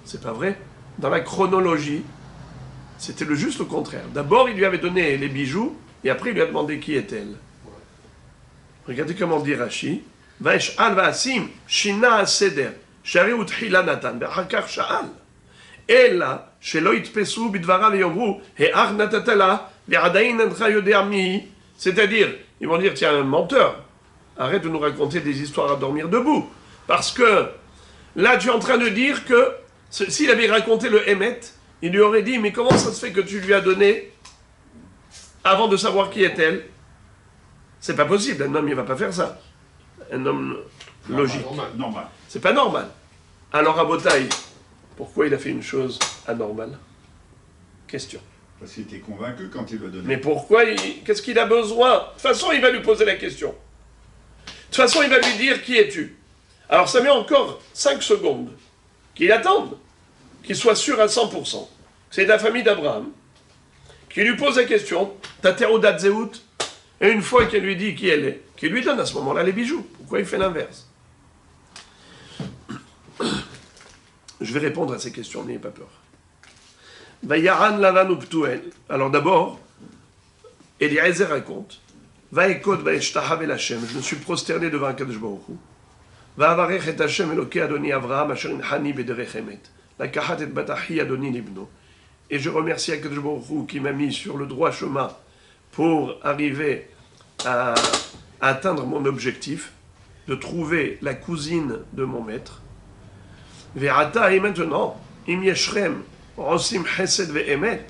C'est pas vrai. Dans la chronologie, c'était juste le contraire. D'abord, il lui avait donné les bijoux, et après, il lui a demandé qui est-elle. Regardez comment dit Rashi. Vaesh'al va'asim shina seder. Shari utchila natan. Be'achakar sha'al. Ella shelo yitpesu bidvarav yomru. He'ach natatala. Ve'adayin encha yodea mihi. C'est-à-dire, ils vont dire, tiens, un menteur. Arrête de nous raconter des histoires à dormir debout. Parce que là, tu es en train de dire que s'il avait raconté le Hémet, il lui aurait dit, mais comment ça se fait que tu lui as donné avant de savoir qui est-elle? C'est pas possible, un homme, il va pas faire ça. Un homme logique. Normal. C'est pas normal. Alors, à Botaï, pourquoi il a fait une chose anormale? Question. Parce qu'il était convaincu quand il lui a donné. Mais pourquoi qu'est-ce qu'il a besoin? De toute façon, il va lui poser la question. De toute façon, il va lui dire qui es-tu. Alors, ça met encore 5 secondes. Qu'il attende. Qu'il soit sûr à 100%. C'est de la famille d'Abraham. Qui lui pose la question. Taterudat Zeut. Et une fois qu'elle lui dit qui elle est, qu'il lui donne à ce moment-là les bijoux. Pourquoi il fait l'inverse? Je vais répondre à ces questions, n'ayez pas peur. Vayaran Lavan Uptuel. Alors d'abord, Eliezer raconte. Vaekod vaeshtahav el Hashem. Je me suis prosterné devant Akadosh Baruch Hu. Vaavarech et Hashem Elokei Adoni Avraham asher inchani bederech emet. Lakahat et batachi Adoni libno. Et je remercie Akadosh Baruch Hu qui m'a mis sur le droit chemin pour arriver à atteindre mon objectif, de trouver la cousine de mon maître. Ve'ata, et maintenant, im yeshrem rosim chesed ve'emet,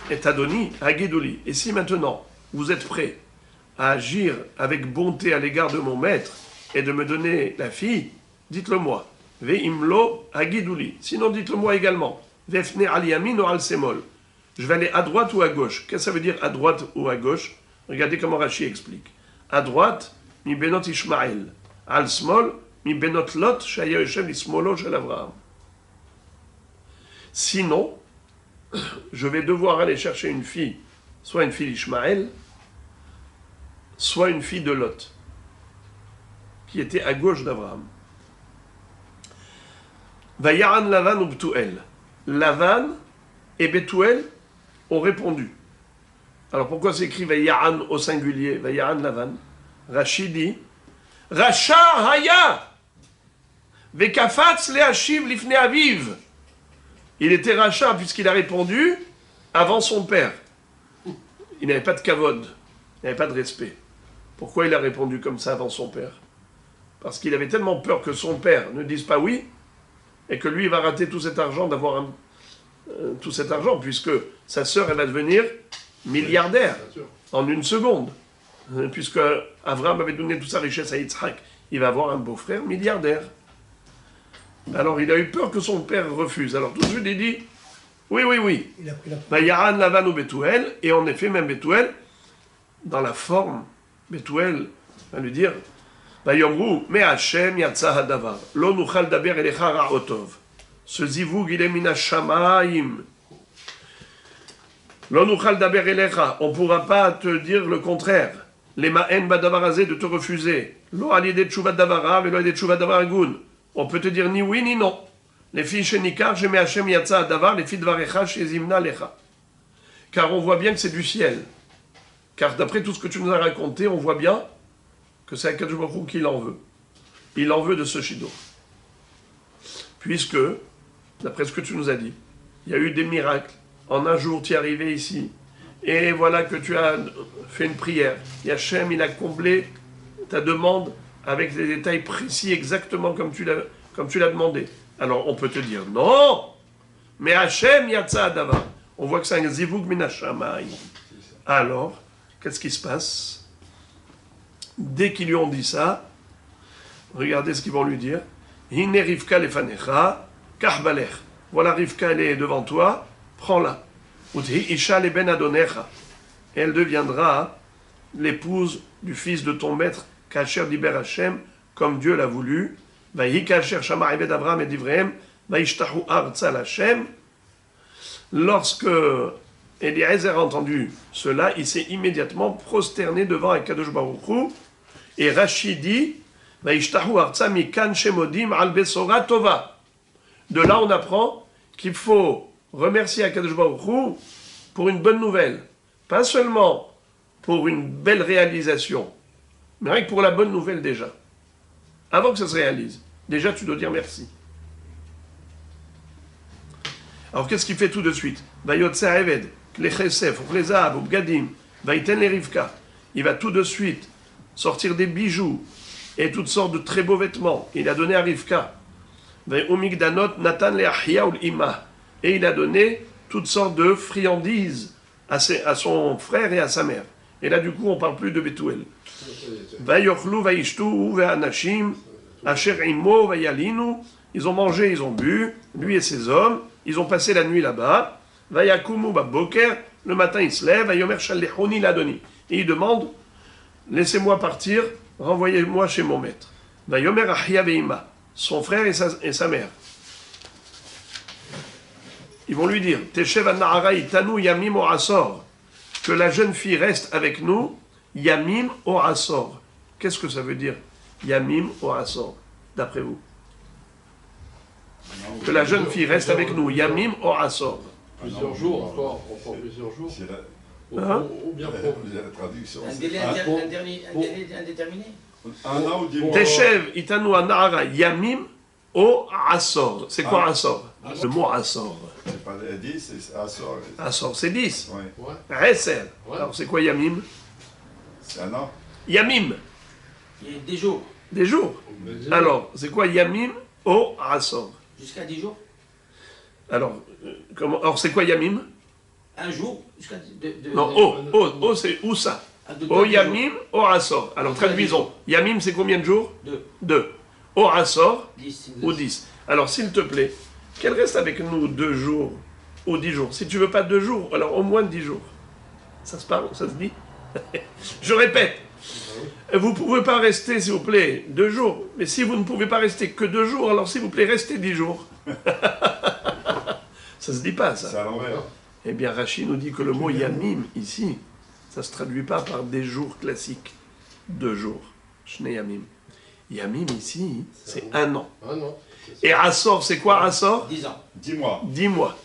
et Adoni agiduli. Et si maintenant vous êtes prêts à agir avec bonté à l'égard de mon maître et de me donner la fille, dites-le moi. Ve'imlo agiduli. Sinon, dites-le moi également. Ve'fne al yamin ou al semol. Je vais aller à droite ou à gauche. Qu'est-ce que ça veut dire à droite ou à gauche? Regardez comment Rashi explique. À droite, mi benot Ishmael. Al smol, mi benot Lot, shaya yoshev lismolo shel Avraham. Sinon, je vais devoir aller chercher une fille, soit une fille d'Ishmael, soit une fille de Lot, qui était à gauche d'Abraham. Vayaran Lavan ou Betuel. Lavan et Betuel ont répondu. Alors pourquoi s'écrit Vayaran au singulier, Vayaran Lavan? Rashi dit Racha Haya Vekafatz Leashiv Lifne Aviv. Il était Racha puisqu'il a répondu avant son père. Il n'avait pas de kavod, il n'avait pas de respect. Pourquoi il a répondu comme ça avant son père? Parce qu'il avait tellement peur que son père ne dise pas oui et que lui il va rater tout cet argent d'avoir tout cet argent, puisque sa sœur, elle va devenir milliardaire en une seconde. Puisque Abraham avait donné toute sa richesse à Yitzhak, il va avoir un beau-frère milliardaire. Alors il a eu peur que son père refuse. Alors tout de suite il dit, oui. Il a pris la Vayaran Lavan ou Betuel, et en effet même Betuel, dans la forme, Bethuel va lui dire, Vayomru, me Hashem yatsa hadavar, lo nuchal daber elecha ra'otov. Ce zivug, il est mina shamayim. Lo nuchal daber elecha, on ne pourra pas te dire le contraire. Les ma'en badavarazé de te refuser. Lo alide tshuvat davara, velo alide tshuvat davar agun. On peut te dire ni oui ni non. Les filles shenikar, je me Hashem yatsa hadavar, les filles dvarecha, shezimna lecha. Car on voit bien que c'est du ciel. Car d'après tout ce que tu nous as raconté, on voit bien que c'est Akadosh Baruch Hu qui l'en veut. Il en veut de ce Shidur. Puisque, d'après ce que tu nous as dit, il y a eu des miracles. En un jour, tu es arrivé ici. Et voilà que tu as fait une prière. Et Hachem, il a comblé ta demande avec des détails précis, exactement comme tu l'as demandé. Alors, on peut te dire, non, mais Hachem yatsa adava. On voit que c'est un zivug min hashamayim. Alors, qu'est-ce qui se passe? Dès qu'ils lui ont dit ça, regardez ce qu'ils vont lui dire. Hine Rivka lefanecha, karbalech. Voilà, Rivka, elle est devant toi, prends-la. Uthi isha le ben adonecha. Elle deviendra l'épouse du fils de ton maître, Kacher diber Hashem, comme Dieu l'a voulu. Vahi Kacher shamar eved Abraham et d'Ivrehem, vaishtahu arza Hashem. Lorsque Eliezer a entendu cela, il s'est immédiatement prosterné devant Akadosh Baruch Hu, et Rashi dit, vaishtahu arza mikan shemodim al besora tova. De là, on apprend qu'il faut remercier Akadosh Baruch Hu pour une bonne nouvelle. Pas seulement pour une belle réalisation, mais rien que pour la bonne nouvelle déjà. Avant que ça se réalise, déjà tu dois dire merci. Alors qu'est-ce qu'il fait tout de suite? Vayotzer eved, klechesef, uklezav, ubgadim, vaiten le Rivka. Il va tout de suite sortir des bijoux et toutes sortes de très beaux vêtements. Il a donné à Rivka. Vayumigdanot natan le achia ul ima. Et il a donné toutes sortes de friandises à son frère et à sa mère. Et là, du coup, on ne parle plus de Bethuel. Vayochlu vaishtu ve'anashim asher imo vayalinu. Ils ont mangé, ils ont bu, lui et ses hommes. Ils ont passé la nuit là-bas. Vayakumu baboker. Le matin, il se lève. Vayomer shalechoni ladoni. Et il demande, laissez-moi partir, renvoyez-moi chez mon maître. Vayomer achia ve'ima. Son frère et sa mère. Ils vont lui dire, Teshev an-na'ara itanu yamim o asor, que la jeune fille reste avec nous, yamim o asor. Qu'est-ce que ça veut dire, yamim o asor, d'après vous? Que la jeune fille reste avec nous, yamim o asor. Plusieurs jours encore, plusieurs jours. Ou bien la traduction. Un délai indéterminé. Un an ou 10 mois. Teshev itanu an-na'ara yamim o asor. C'est quoi asor? Le mot asor. C'est pas 10, c'est Assor. Asor, c'est 10. Ouais. Resser. Alors c'est quoi yamim? C'est un an. Yamim. Il y a des jours. Des jours. Alors, c'est quoi yamim o asor? Jusqu'à 10 jours. Alors, c'est quoi yamim? Un jour. Jusqu'à Non, o c'est où ça? O yamim, o asor. Alors traduisons. Yamim, c'est combien de jours? 2. O asor, 10. ou 10. Alors, s'il te plaît, qu'elle reste avec nous 2 jours ou 10 jours. Si tu veux pas 2 jours, alors au moins 10 jours. Ça se parle, ça se dit? Je répète. Vous ne pouvez pas rester, s'il vous plaît, 2 jours. Mais si vous ne pouvez pas rester que 2 jours, alors s'il vous plaît, restez 10 jours. Ça se dit pas, ça. C'est à l'envers. Eh bien, Rachid nous dit que le mot yamim, ici, ça ne se traduit pas par des jours classiques. 2 jours. Shne yamim. Yamim, ici, c'est 1 an. Et Assor, c'est quoi Assor? 10 ans. 10 mois. 10 mois.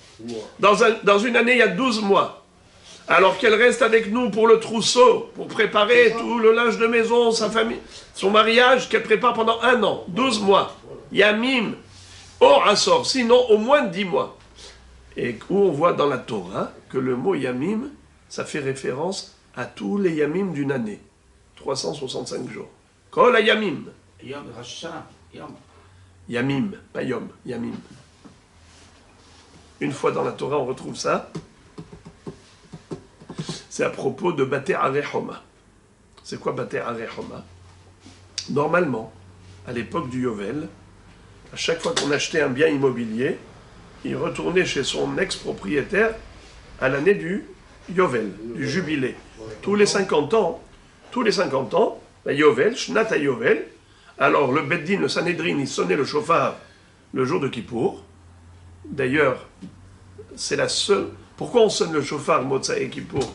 Dans une année, il y a 12 mois. Alors qu'elle reste avec nous pour le trousseau, pour préparer tout le linge de maison, sa famille, son mariage, qu'elle prépare pendant 1 an, 12 mois. Yamim, or Assor, sinon au moins 10 mois. Et où on voit dans la Torah que le mot Yamim, ça fait référence à tous les Yamim d'une année. 365 jours. Kol Yamim. Yom, Rosh Hashanah. Yom. Yamim, pas Yom, Yamim. Une fois dans la Torah, on retrouve ça. C'est à propos de Bater Arechoma. C'est quoi Bater Arechoma? Normalement, à l'époque du Yovel, à chaque fois qu'on achetait un bien immobilier, il retournait chez son ex-propriétaire à l'année du Yovel, du jubilé. Tous les 50 ans, la Yovel, Shnat Yovel. Alors le Beddin, le Sanhedrin, il sonnait le shofar le jour de Kippour. D'ailleurs, c'est la seule. Pourquoi on sonne le shofar Motzae Kippour?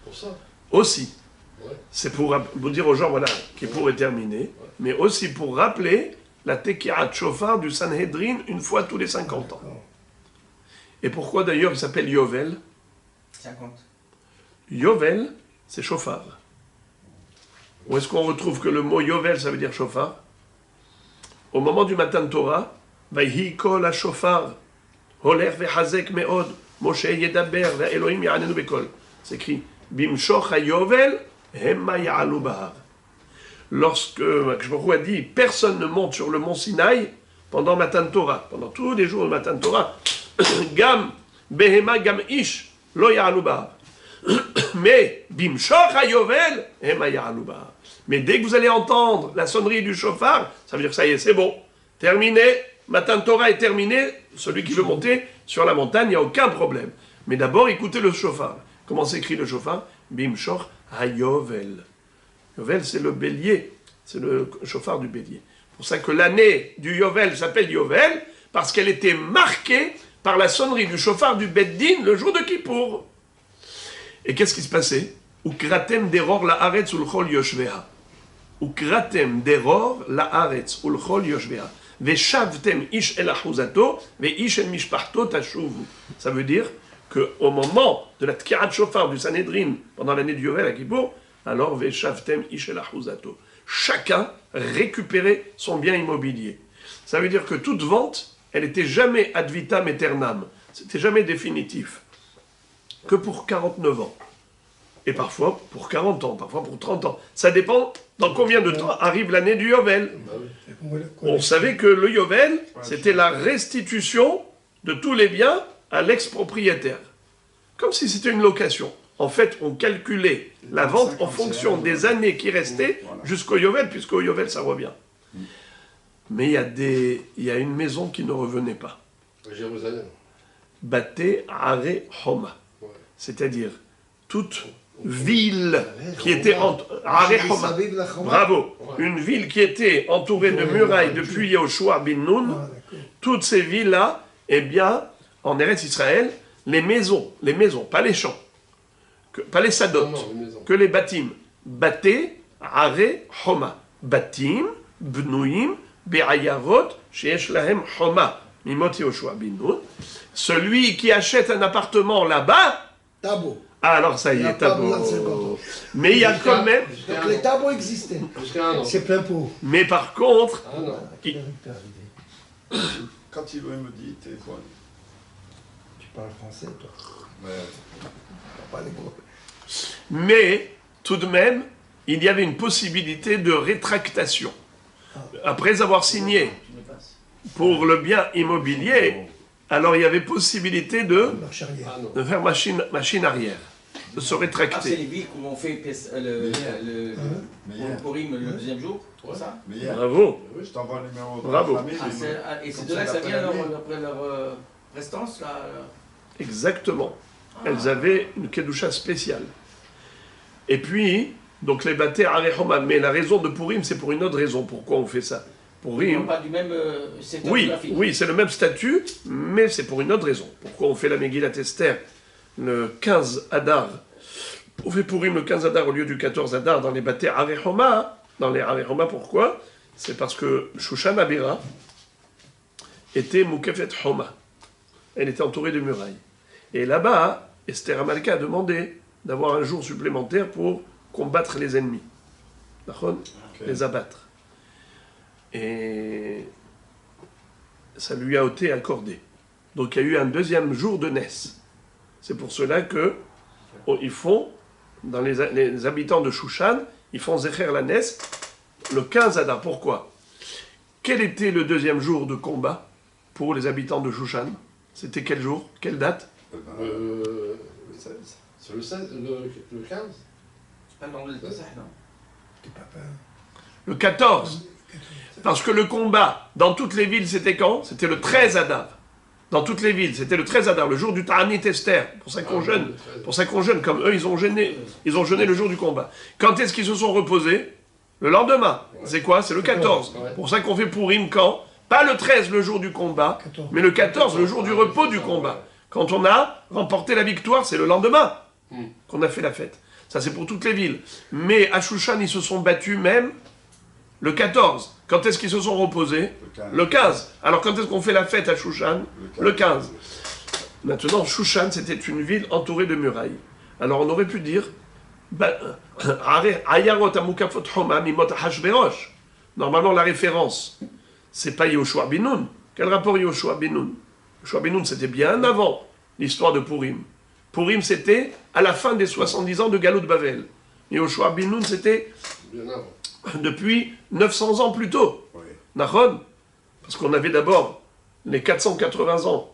Pour ça. Aussi. Ouais. C'est pour dire aux gens, voilà, Kippour est terminé, mais aussi pour rappeler la Tekirat Shofar du Sanhedrin une fois tous les 50 ans. Et pourquoi d'ailleurs il s'appelle Yovel? 50. Yovel, c'est shofar. Où est-ce qu'on retrouve que le mot Yovel, ça veut dire shofar? Au moment du Matan Torah, Vayhi kol ha-shofar, holer vehazek me'od, Moshe yedaber, ve'elohim ya'anenu bekol. C'est écrit, Bimshoch ha-yovel, hemma ya'alu bahar. Lorsque Akshbaru a dit, personne ne monte sur le mont Sinaï pendant Matan Torah, pendant tous les jours de Matan Torah, Gam, behema, gam ish, lo ya'alu bahar. Mais, Bimshoch ha-yovel, hemma ya'alu bahar. Mais dès que vous allez entendre la sonnerie du shofar, ça veut dire que ça y est, c'est bon. Terminé, Matan Torah est terminé. Celui qui veut monter sur la montagne, il n'y a aucun problème. Mais d'abord, écoutez le shofar. Comment s'écrit le shofar? Bimshoch ha-yovel. Yovel, c'est le bélier. C'est le shofar du bélier. C'est pour ça que l'année du Yovel s'appelle Yovel, parce qu'elle était marquée par la sonnerie du shofar du Beddin le jour de Kippour. Et qu'est-ce qui se passait? Ukratem deror la haaretz ulchol yoshveha. Ukratem deror la haaretz ulchol yoshveha. Veshavtem ish el achuzato, ve ish el mishpachto tashuvu. Ça veut dire qu'au moment de la tkirat shofar du Sanhedrin, pendant l'année du Yovel à Kippour, alors veshavtem ish el achuzato. Chacun récupérait son bien immobilier. Ça veut dire que toute vente, elle n'était jamais ad vitam aeternam. C'était jamais définitif. Que pour 49 ans. Et parfois pour 40 ans, parfois pour 30 ans. Ça dépend dans combien de temps arrive l'année du Yovel. On savait que le Yovel, c'était la restitution de tous les biens à l'ex-propriétaire. Comme si c'était une location. En fait, on calculait la vente en fonction des années qui restaient jusqu'au Yovel, puisqu'au Yovel, ça revient. Mais il y a une maison qui ne revenait pas. Jérusalem. Baté Are Homa. C'est-à-dire toute ville qui était bravo, une ville qui était entourée de murailles depuis Yehoshua bin Nun, toutes ces villes-là, eh bien, en Eretz Israël, les maisons, pas les champs, pas les sadot, que les batim, baté, are, homa, batim, bnouim, be'ayarot, sheyesh lahem homa, mimot Yehoshua bin Nun. Celui qui achète un appartement là-bas, Tabo. ah, alors ça y est, Tabo. Mais il y a quand même. Donc les tabos existaient. C'est plein pot. Mais par contre. Ah non. Quand il me dit téléphone. Tu parles français, toi? Ouais. Mais tout de même, il y avait une possibilité de rétractation. Après avoir signé pour le bien immobilier, alors il y avait possibilité de faire machine arrière, de se rétracter. Ah, c'est les villes où on fait le Purim le deuxième jour, c'est ça? Bravo. Je t'envoie le numéro. Bravo. Et c'est de là que ça vient après leur prestance là. Exactement. Elles avaient une kedusha spéciale. Et puis, donc les bâtés Arehoma, mais la raison de Purim, c'est pour une autre raison. Pourquoi on fait ça? Purim. Pas du même secteur Oui, géographique. oui, c'est le même statut, mais c'est pour une autre raison. Pourquoi on fait la Megillat Esther le 15 Adar? On fait Purim le 15 Adar au lieu du 14 Adar dans les bâtés Arehoma. Dans les Arehoma, pourquoi? C'est parce que Shushan Abira était Mukefet Homa. Elle était entourée de murailles. Et là-bas, Esther Amalka a demandé d'avoir un jour supplémentaire pour combattre les ennemis. D'accord? Les abattre. Et ça lui a été accordé. Donc il y a eu un deuxième jour de Ness. C'est pour cela que ils font, dans les habitants de Shushan, ils font Zecher la Ness le 15 Adar. Pourquoi? Quel était le deuxième jour de combat pour les habitants de Shushan? C'était quel jour? Quelle date? C'est le 16, le 15? Pas le nom de Pesach, non? Le 14. Parce que le combat dans toutes les villes, c'était quand? C'était le 13 Adar. dans toutes les villes. C'était le 13 Adar, le jour du Ta'anit Esther, pour ça qu'on jeûne. Pour ça qu'on jeûne, comme eux, ils ont jeûné le jour du combat. Quand est-ce qu'ils se sont reposés? Le lendemain. C'est quoi? C'est le 14. Pour ça qu'on fait Pourim quand? Pas le 13, le jour du combat, mais le 14, le jour du repos du combat. Quand on a remporté la victoire, c'est le lendemain qu'on a fait la fête. Ça, c'est pour toutes les villes. Mais à Shushan, ils se sont battus même le 14. Quand est-ce qu'ils se sont reposés? Le 15. Alors, quand est-ce qu'on fait la fête à Shushan? Le 15. Maintenant, Shushan, c'était une ville entourée de murailles. Alors, on aurait pu dire... Normalement, la référence, c'est pas Yoshua bin Nun. Quel rapport Yoshua bin Nun? Yoshua bin Nun, c'était bien avant l'histoire de Purim. Purim, c'était à la fin des 70 ans de Galout Bavel. Yoshua bin Nun, c'était depuis 900 ans plus tôt. Nachon, parce qu'on avait d'abord les 480 ans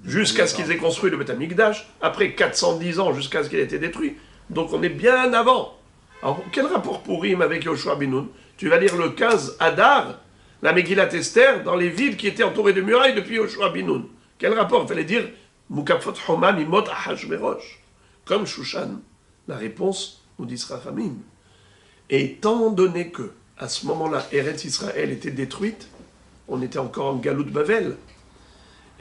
jusqu'à ce qu'ils aient construit le Beth Amikdash, après 410 ans jusqu'à ce qu'il ait été détruit. Donc on est bien avant. Alors quel rapport Purim avec Yoshua bin Nun? Tu vas lire le 15 Adar, la Megillat Esther, dans les villes qui étaient entourées de murailles depuis Yoshua bin Nun. Quel rapport? Il fallait dire Mukafot Homa Mimot Ahashverosh. Comme Shushan. La réponse nous dit Rachamim. Et étant donné que, à ce moment-là, Eretz Israël était détruite, on était encore en Galout Bavel,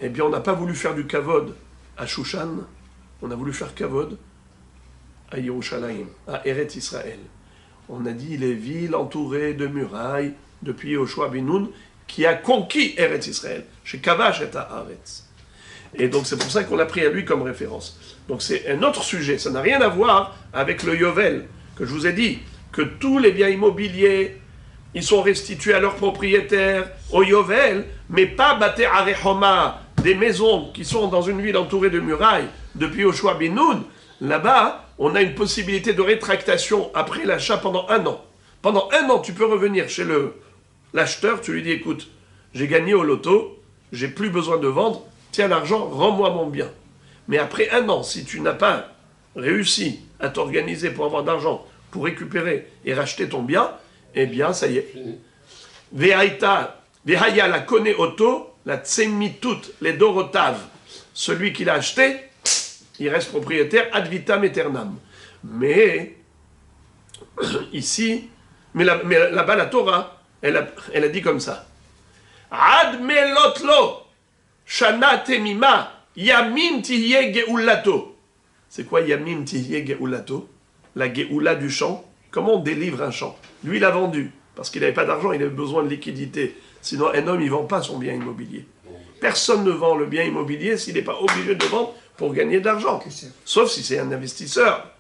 eh bien on n'a pas voulu faire du Kavod à Shushan, on a voulu faire Kavod à Yerushalayim, à Eretz Israël. On a dit les villes entourées de murailles depuis Yoshua bin Nun qui a conquis Eretz Israël, chez Kavash et Haaretz. Et donc c'est pour ça qu'on a pris à lui comme référence. Donc c'est un autre sujet, ça n'a rien à voir avec le Yovel, que je vous ai dit, que tous les biens immobiliers, ils sont restitués à leurs propriétaires, au Yovel, mais pas Bate Arehoma, des maisons qui sont dans une ville entourée de murailles depuis Yoshua bin Nun. Là-bas, on a une possibilité de rétractation après l'achat pendant 1 an. Pendant 1 an, tu peux revenir chez l'acheteur, tu lui dis, écoute, j'ai gagné au loto, j'ai plus besoin de vendre, tiens l'argent, rends-moi mon bien. Mais après 1 an, si tu n'as pas réussi à t'organiser pour avoir d'argent, pour récupérer et racheter ton bien, eh bien, ça y est. Vehaya la kone oto, la tsemitut, les dorotav. Celui qui l'a acheté, il reste propriétaire ad vitam aeternam. Mais, ici, mais là-bas, la Torah, elle a dit comme ça. Ad melotlo, shana temima, yamim tihye geulato. C'est quoi yamim tihye geulato? La geoula du champ. Comment on délivre un champ? Lui, il a vendu, parce qu'il n'avait pas d'argent, il avait besoin de liquidité. Sinon, un homme, il ne vend pas son bien immobilier. Personne ne vend le bien immobilier s'il n'est pas obligé de vendre pour gagner de l'argent. Sauf si c'est un investisseur.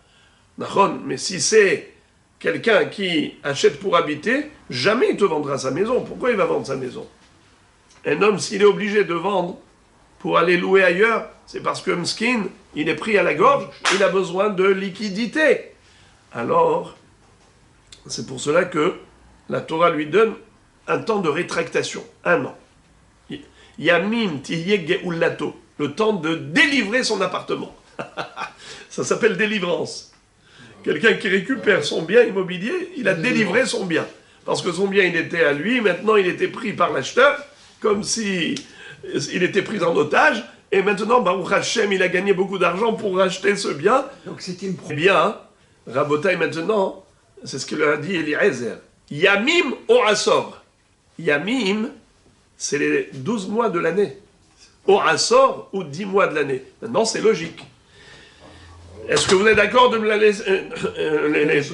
Mais si c'est quelqu'un qui achète pour habiter, jamais il ne te vendra sa maison. Pourquoi il va vendre sa maison? Un homme, s'il est obligé de vendre pour aller louer ailleurs, c'est parce que Mskin, il est pris à la gorge, il a besoin de liquidité. Alors, c'est pour cela que la Torah lui donne un temps de rétractation, 1 an. Yamim tihye geulato, le temps de délivrer son appartement. Ça s'appelle délivrance. Quelqu'un qui récupère son bien immobilier, il a délivré son bien. Parce que son bien, il était à lui, maintenant il était pris par l'acheteur, comme si il était pris en otage, et maintenant, Baruch Hashem, il a gagné beaucoup d'argent pour racheter ce bien. Donc c'était une bien, Rabotai maintenant, c'est ce que leur a dit Eliezer. Yamim o Asor. Yamim, c'est les 12 mois de l'année. Au Asor, ou 10 mois de l'année. Maintenant, c'est logique. Est-ce que vous êtes d'accord de me la laisser...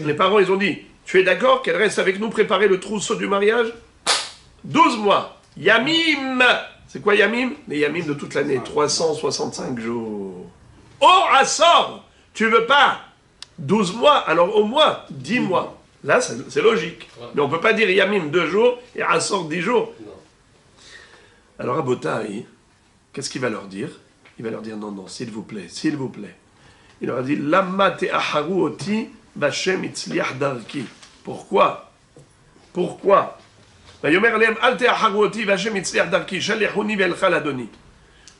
les parents, ils ont dit, tu es d'accord qu'elle reste avec nous préparer le trousseau du mariage? 12 mois. Yamim. C'est quoi Yamim? Les Yamim de toute l'année, 365 jours. Au Asor, tu veux pas 12 mois, alors au moins 10 mois. Là, c'est logique. Mais on ne peut pas dire Yamim 2 jours et Asor 10 jours. Alors Abotai, qu'est-ce qu'il va leur dire? Il va leur dire, non, s'il vous plaît, s'il vous plaît. Il leur a dit, Lama te'aharu oti b'Hashem itzliach darki. Pourquoi? Pourquoi?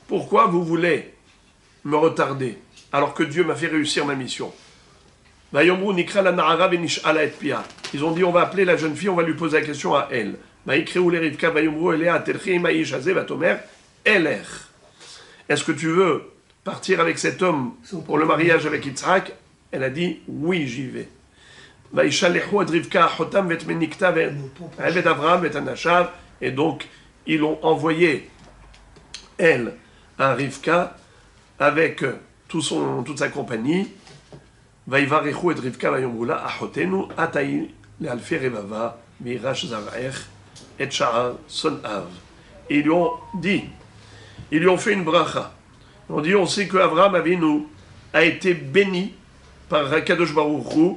Pourquoi vous voulez me retarder alors que Dieu m'a fait réussir ma mission? Ils ont dit, on va appeler la jeune fille, on va lui poser la question à elle. est-ce que tu veux partir avec cet homme pour le mariage avec Yitzhak? Elle a dit, oui, j'y vais. Et donc, ils l'ont envoyé, elle, à Rivka, avec toute sa compagnie. Et ils lui ont dit, ils lui ont fait une bracha. Ils ont dit, on sait qu'Avraham Avinu a été béni par Kadosh Baruch Hu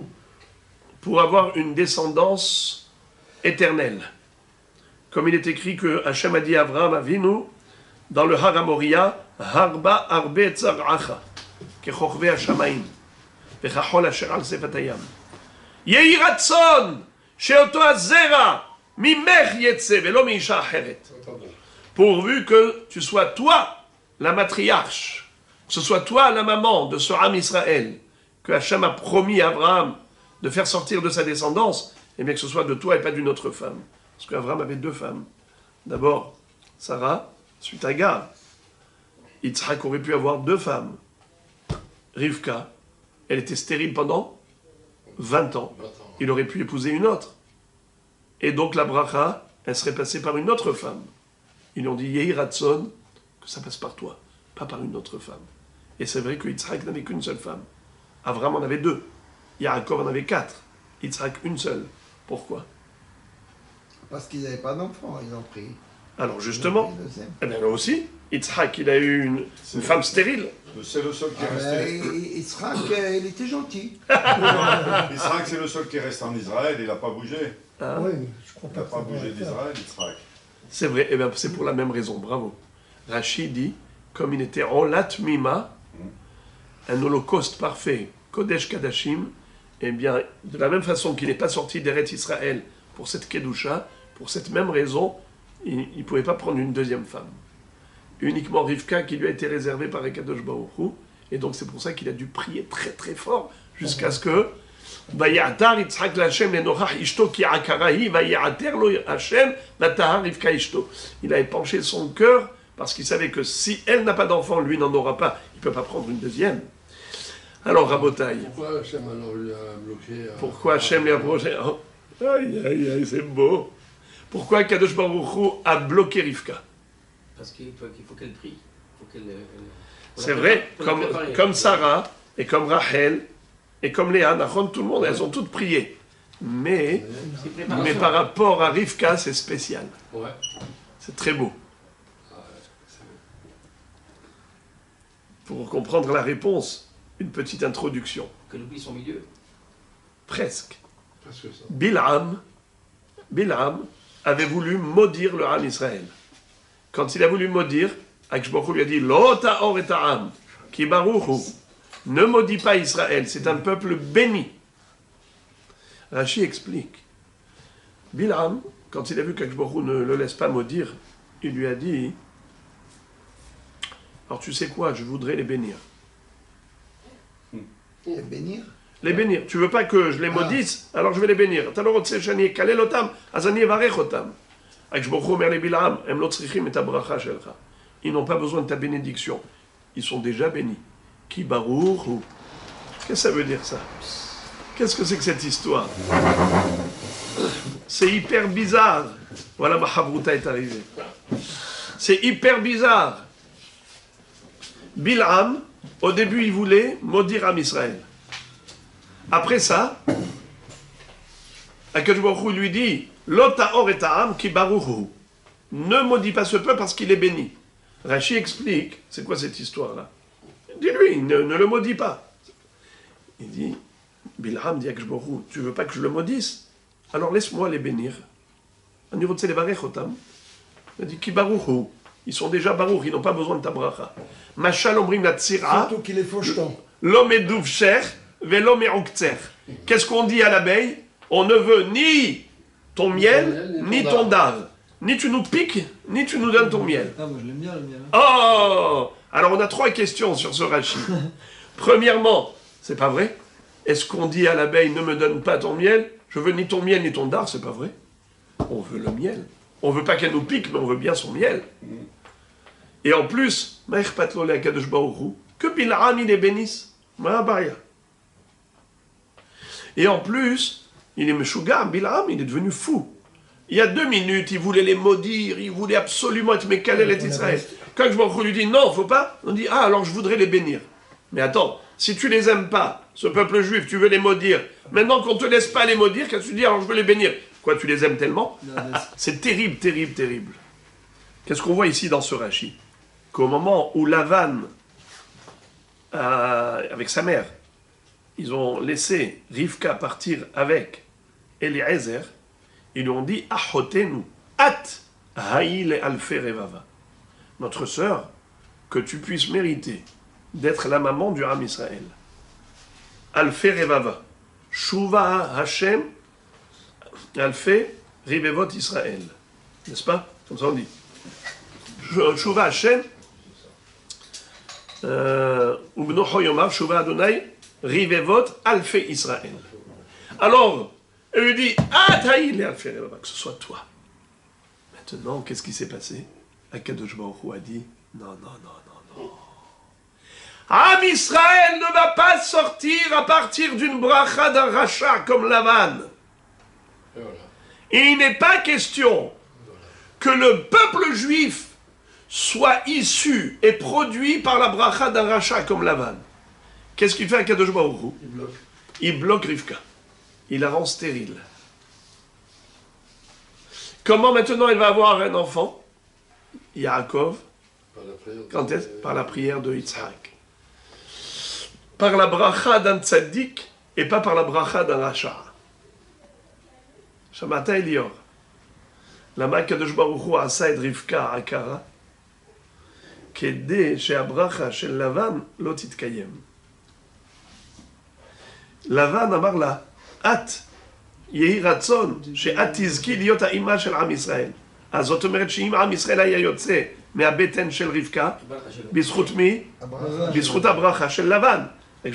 pour avoir une descendance éternelle. Comme il est écrit que Hachem a dit à Avraham Avinu, dans le Har HaMoriah, Harba Arbe Tzar'acha, Kechochve HaShamayim, Vechachol Asher Al Sefatayam. Yehi Ratzon, Sheoto Azera, Mimech Yetze, Velo Meisha Acheret. Pourvu que tu sois toi, la matriarche, que ce soit toi, la maman de ce Ham Israël, que Hachem a promis à Abraham de faire sortir de sa descendance, et bien que ce soit de toi et pas d'une autre femme. Parce qu'Abraham avait deux femmes. D'abord, Sarah, ensuite Agar. Yitzhak aurait pu avoir deux femmes. Rivka, elle était stérile pendant 20 ans. Il aurait pu épouser une autre. Et donc la bracha, elle serait passée par une autre femme. Ils lui ont dit, Yehi Ratson, que ça passe par toi, pas par une autre femme. Et c'est vrai que Yitzhak n'avait qu'une seule femme. Avraham en avait deux. Yaakov en avait 4. Yitzhak une seule. Pourquoi? Parce qu'ils n'avaient pas d'enfants, ils ont pris. Alors justement, eh bien là aussi, Yitzhak, il a eu une femme stérile. C'est le seul qui est resté. Yitzhak, il était gentil. Yitzhak, c'est le seul qui reste en Israël, il n'a pas bougé. Ah. Oui, je crois Il n'a pas bougé d'Israël, Yitzhak. C'est vrai, eh bien c'est pour la même raison, bravo. Rachid dit, comme il était en Latmima, un holocauste parfait, Kodesh Kadashim, eh bien, de la même façon qu'il n'est pas sorti d'Eretz Israël pour cette Kedusha, pour cette même raison, il ne pouvait pas prendre une deuxième femme. Uniquement Rivka qui lui a été réservée par Kadosh Baruch Hu, et donc c'est pour ça qu'il a dû prier très très fort, jusqu'à ce que Vayatar Yitzhak l'Hashem lenochach ishto ki akarahi vayater lo Hashem vatahar Rivka ishto. Il avait penché son cœur parce qu'il savait que si elle n'a pas d'enfant, lui n'en aura pas, il ne peut pas prendre une deuxième. Alors Rabotai. Pourquoi Hachem alors lui a bloqué Pourquoi Hachem lui a bloqué? Aïe aïe aïe, c'est beau. Pourquoi Kadosh Baruch Hu a bloqué Rivka? Parce qu'il faut qu'elle prie. C'est vrai, comme Sarah et comme Rachel et comme Léa, Nachon, tout le monde, elles ont toutes prié. Mais par rapport à Rivka, c'est spécial. Ouais. C'est très beau. Pour comprendre la réponse, une petite introduction. Qu'elle oublie son milieu. Presque. Parce que ça. Bilham avait voulu maudire le Ham Israël. Quand il a voulu maudire, Akshbaruch lui a dit Lo ta'or et ta'am, ki baruchu. Ne maudis pas Israël, c'est un peuple béni. Rashi explique. Bilham, quand il a vu qu'Akshbaruch ne le laisse pas maudire, il lui a dit alors tu sais quoi, je voudrais les bénir. Les bénir? Les bénir. Tu veux pas que je les maudisse, alors je vais les bénir. Ils n'ont pas besoin de ta bénédiction. Ils sont déjà bénis. Ki baruch hu. Qu'est-ce que ça veut dire ça? Qu'est-ce que c'est que cette histoire? C'est hyper bizarre. Voilà, ma havruta est arrivée. C'est hyper bizarre. Bilham, au début, il voulait maudire Am Israël. Après ça, Akadosh Baruch Hu lui dit Lo ta'or et ta'am ki baruch hu. Ne maudis pas ce peuple parce qu'il est béni. Rashi explique, c'est quoi cette histoire-là? Dis-lui, ne le maudis pas. Il dit, Bilham dit à Akadosh Baruch Hu, tu veux pas que je le maudisse? Alors laisse-moi les bénir. Il dit ki baruch hu. Ils sont déjà baruch, ils n'ont pas besoin de ta bracha. Machal omrim la tzira. Surtout qu'il est faucheton. L'homme est douvcher. Qu'est-ce qu'on dit à l'abeille? On ne veut ni ton miel, ni ton dard. Ni tu nous piques, ni tu nous donnes ton miel. Ah, moi je l'aime bien le miel. Oh! Alors on a 3 questions sur ce Rashi. Premièrement, c'est pas vrai. Est-ce qu'on dit à l'abeille ne me donne pas ton miel? Je veux ni ton miel ni ton dard, c'est pas vrai. On veut le miel. On veut pas qu'elle nous pique, mais on veut bien son miel. Et en plus, que Bil'am il est bénisse. Et en plus, il est Meshuga, Bil'am, il est devenu fou. Il y a 2 minutes, il voulait les maudire, il voulait absolument être Mekalel et Israël. Quand je lui dis non, faut pas, on dit alors je voudrais les bénir. Mais attends, si tu les aimes pas, ce peuple juif, tu veux les maudire, maintenant qu'on te laisse pas les maudire, qu'est-ce que tu dis alors je veux les bénir? Quoi, tu les aimes tellement? C'est terrible, terrible, terrible. Qu'est-ce qu'on voit ici dans ce Rashi? Qu'au moment où Lavan, avec sa mère, ils ont laissé Rivka partir avec Eliezer, ils lui ont dit Achotenu, at haïl alfe revava. Notre sœur, que tu puisses mériter d'être la maman du Ham Israël. Alfe revava. Shuva Hashem, alfe rivevot Israël. N'est-ce pas? Comme ça on dit. Shuva Hashem, Ubnocho Yomar, Shuva Adonai, rivevot alfe Israël. Alors, elle lui dit, que ce soit toi. Maintenant, qu'est-ce qui s'est passé? Akadosh Baruch Hu a dit, non. Am Israël ne va pas sortir à partir d'une bracha d'un rachat comme Lavan. Et il n'est pas question que le peuple juif soit issu et produit par la bracha d'un rachat comme Lavan. Qu'est-ce qu'il fait Akadosh Baruch Hu? Il bloque Rivka. Il la rend stérile. Comment maintenant elle va avoir un enfant? Yaakov. Quand est-ce? Par la prière de Yitzhak. Par la bracha d'un tzaddik et pas par la bracha d'un racha. Shamata Elior. Lama Kadosh Baruch Hu asa et Rivka akara. Kede she'abracha shel Lavan lo titkayem. Lavan amar la. את, יהי רצון שאת תזכי להיות האימא של עם ישראל. אז זאת אומרת שאם עם ישראל היה יוצא מהבטן של רבקה, בזכות מי? בזכות הברכה של לבן.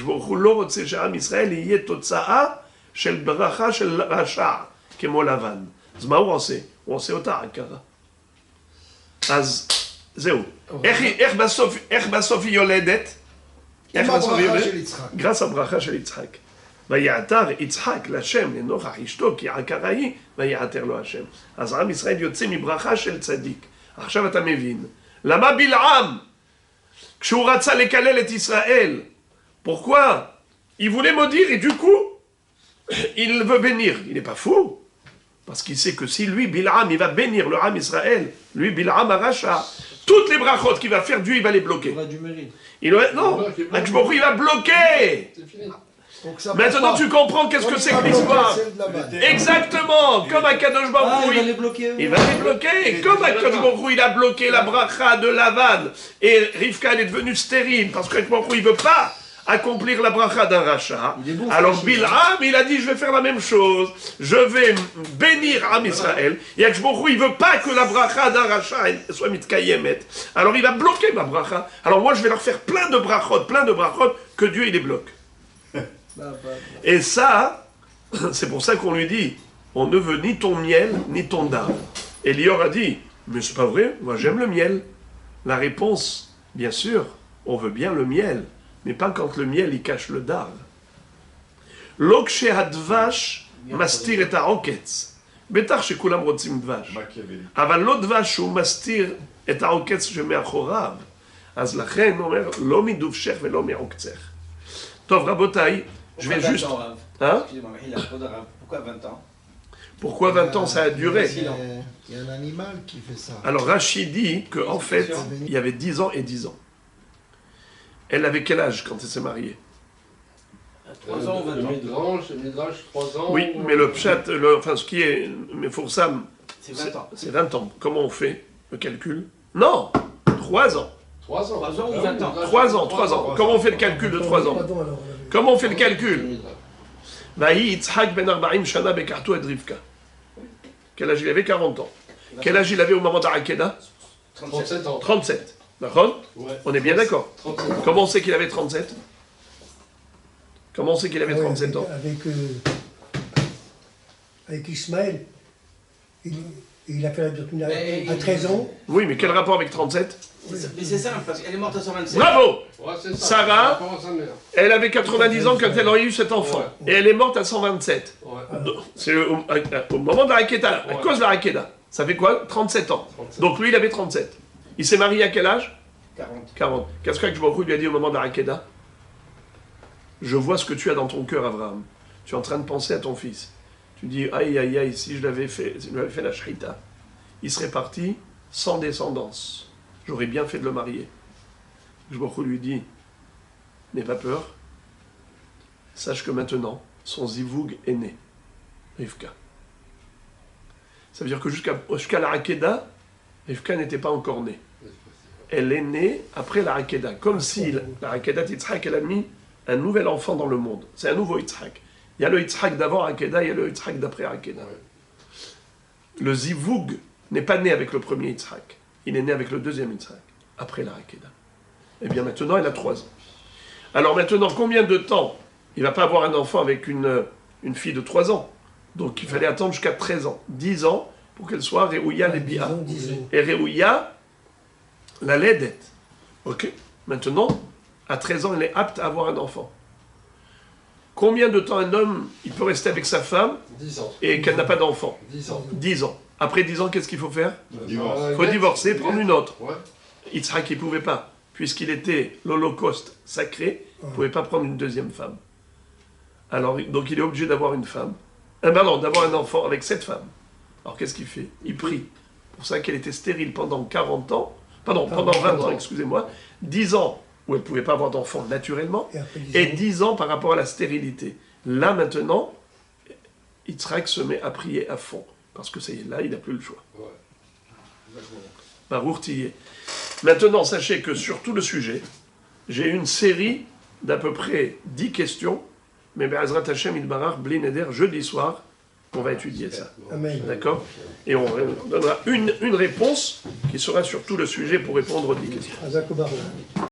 ברוך הוא לא רוצה שעם ישראל יהיה תוצאה של ברכה של רשע, כמו לבן. אז מה הוא עושה? הוא עושה אותה עקרה. אז זהו. איך בסוף היא יולדת? איך בסוף היא יולדת? גרס הברכה של יצחק. ויעתר יצחק לשם לנוכח אשתו כי עקרה היא ויעתר לו השם. אז עם ישראל יוצא מברכה של צדיק. עכשיו אתה מבין למה בלעם כשהוא רצה לקלל את ישראל, pourquoi il voulait maudire et du coup il veut bénir? Il n'est pas fou parce qu'il sait que si lui Bil'am il va bénir le Ham Israël, lui Bil'am Aracha, toutes les brachot qu'il va faire, Dieu il va les bloquer. Il va, non, il va bloquer. Maintenant tu comprends qu'est-ce que c'est que l'histoire. Exactement, comme Akadosh Baruch Hu, il va les bloquer. Comme Akadosh Baruch Hu, il a bloqué la bracha de Lavan et Rivka elle est devenue stérile parce qu'Akadosh Baruch Hu il veut pas accomplir la bracha d'un rachat. Alors Bil'am il a dit je vais faire la même chose, je vais bénir Am Israël. Et Akadosh Baruch Hu il veut pas que la bracha d'un rachat soit mitkayemet. Alors il va bloquer ma bracha. Alors moi je vais leur faire plein de brachot que Dieu il les bloque. Et ça, c'est pour ça qu'on lui dit, on ne veut ni ton miel, ni ton dard. Et Lior a dit, mais c'est pas vrai, moi j'aime le miel. La réponse, bien sûr, on veut bien le miel, mais pas quand le miel il cache le dard. Lokshe hadvash mastir et haoketz. Betach shekulam rotzim dvash. Aval lo dvash hu mastir et haoketz shemeachorav. Az lachen omer lo miduvshech velo me'oktzech. Tov rabotai. Je vais juste. Hein? Pourquoi 20 ans? Pourquoi 20 ans ça a duré? Il y a un animal qui fait ça. Alors Rachid dit qu'en fait, il y avait 10 ans et 10 ans. Elle avait quel âge quand elle s'est mariée? 3 ans ou 20 ans? Midrash, 3 ans. Oui, mais le pshat, enfin ce qui est. Mais Foursam, c'est 20 ans. C'est 20 ans. Comment on fait le calcul? Non, 3 ans. 3 ans. 3 ans ou 20 ans? 3 ans, 3 ans. Comment on fait le calcul de 3 ans? Comment on fait le calcul? Vahi Yitzhak ben 40 shana bekartu et Rivka. Quel âge il avait? 40 ans. Quel âge il avait au moment d'Arakeda? 37 ans. 37. D'accord? Ouais. On est bien d'accord. 37 ans. Comment on sait qu'il avait 37? Comment on sait qu'il avait 37 ans? Avec Ismaël, il Il a fait la doctrine à 13 ans. Oui, mais quel rapport avec 37? Mais c'est simple, parce qu'elle est morte à 127. Bravo! Ouais, c'est ça. Sarah, Par rapport à sa mère. Elle avait 90 ans quand elle aurait eu cet enfant. Ouais. Et elle est morte à 127. Ouais. Donc, c'est au moment de la Hakeda, à cause de la Hakeda. Ça fait quoi? 37 ans. 37. Donc lui, il avait 37. Il s'est marié à quel âge? 40. 40. Qu'est-ce que Baruch Hu lui a dit au moment de la Hakeda? Je vois ce que tu as dans ton cœur, Abraham. Tu es en train de penser à ton fils. Tu dis, aïe, aïe, aïe, si je l'avais fait, si je lui avais fait la shrita, il serait parti sans descendance. J'aurais bien fait de le marier. Baruch Hu lui dit, n'aie pas peur. Sache que maintenant, son zivoug est né. Rivka. Ça veut dire que jusqu'à la Hakeda, Rivka n'était pas encore née. Elle est née après la Hakeda. Comme si la Hakeda Yitzhak, elle a mis un nouvel enfant dans le monde. C'est un nouveau Yitzhak. Il y a le Yitzhak d'avant Hakeda, il y a le Yitzhak d'après Hakeda. Le zivoug n'est pas né avec le premier Yitzhak. Il est né avec le deuxième Yitzhak, après la Hakeda. Eh bien maintenant, elle a 3 ans. Alors maintenant, combien de temps il ne va pas avoir un enfant avec une fille de 3 ans? Donc il fallait attendre jusqu'à 13 ans. 10 ans pour qu'elle soit Réouya Lebia. 10 ans. Et Réouya, la laidette. Ok. Maintenant, à 13 ans, elle est apte à avoir un enfant. Combien de temps un homme il peut rester avec sa femme 10 ans. et qu'elle n'a pas d'enfant? 10 ans. 10 ans. Après 10 ans, qu'est-ce qu'il faut faire? Divorce. Il faut divorcer, prendre une autre. Ouais. Yitzhak, il ne pouvait pas. Puisqu'il était l'Holocauste sacré, il ne pouvait pas prendre une deuxième femme. Alors, donc il est obligé d'avoir une femme. D'avoir un enfant avec cette femme. Alors qu'est-ce qu'il fait? Il prie. Pour ça qu'elle était stérile pendant 40 ans. Pendant 20 ans, excusez-moi. 10 ans où elle ne pouvait pas avoir d'enfant naturellement. Et 10 ans par rapport à la stérilité. Là, maintenant, Yitzhak se met à prier à fond. Parce que ça y est, là, il n'a plus le choix. Ouais. Exactement. Baruch Tiyeh. Maintenant, sachez que sur tout le sujet, j'ai une série d'à peu près 10 questions, mais Be'ezrat Hashem Idbarach Bli Neder, jeudi soir, on va étudier ça. Amen. D'accord? Et on donnera une réponse qui sera sur tout le sujet pour répondre aux 10 questions. Azakobar.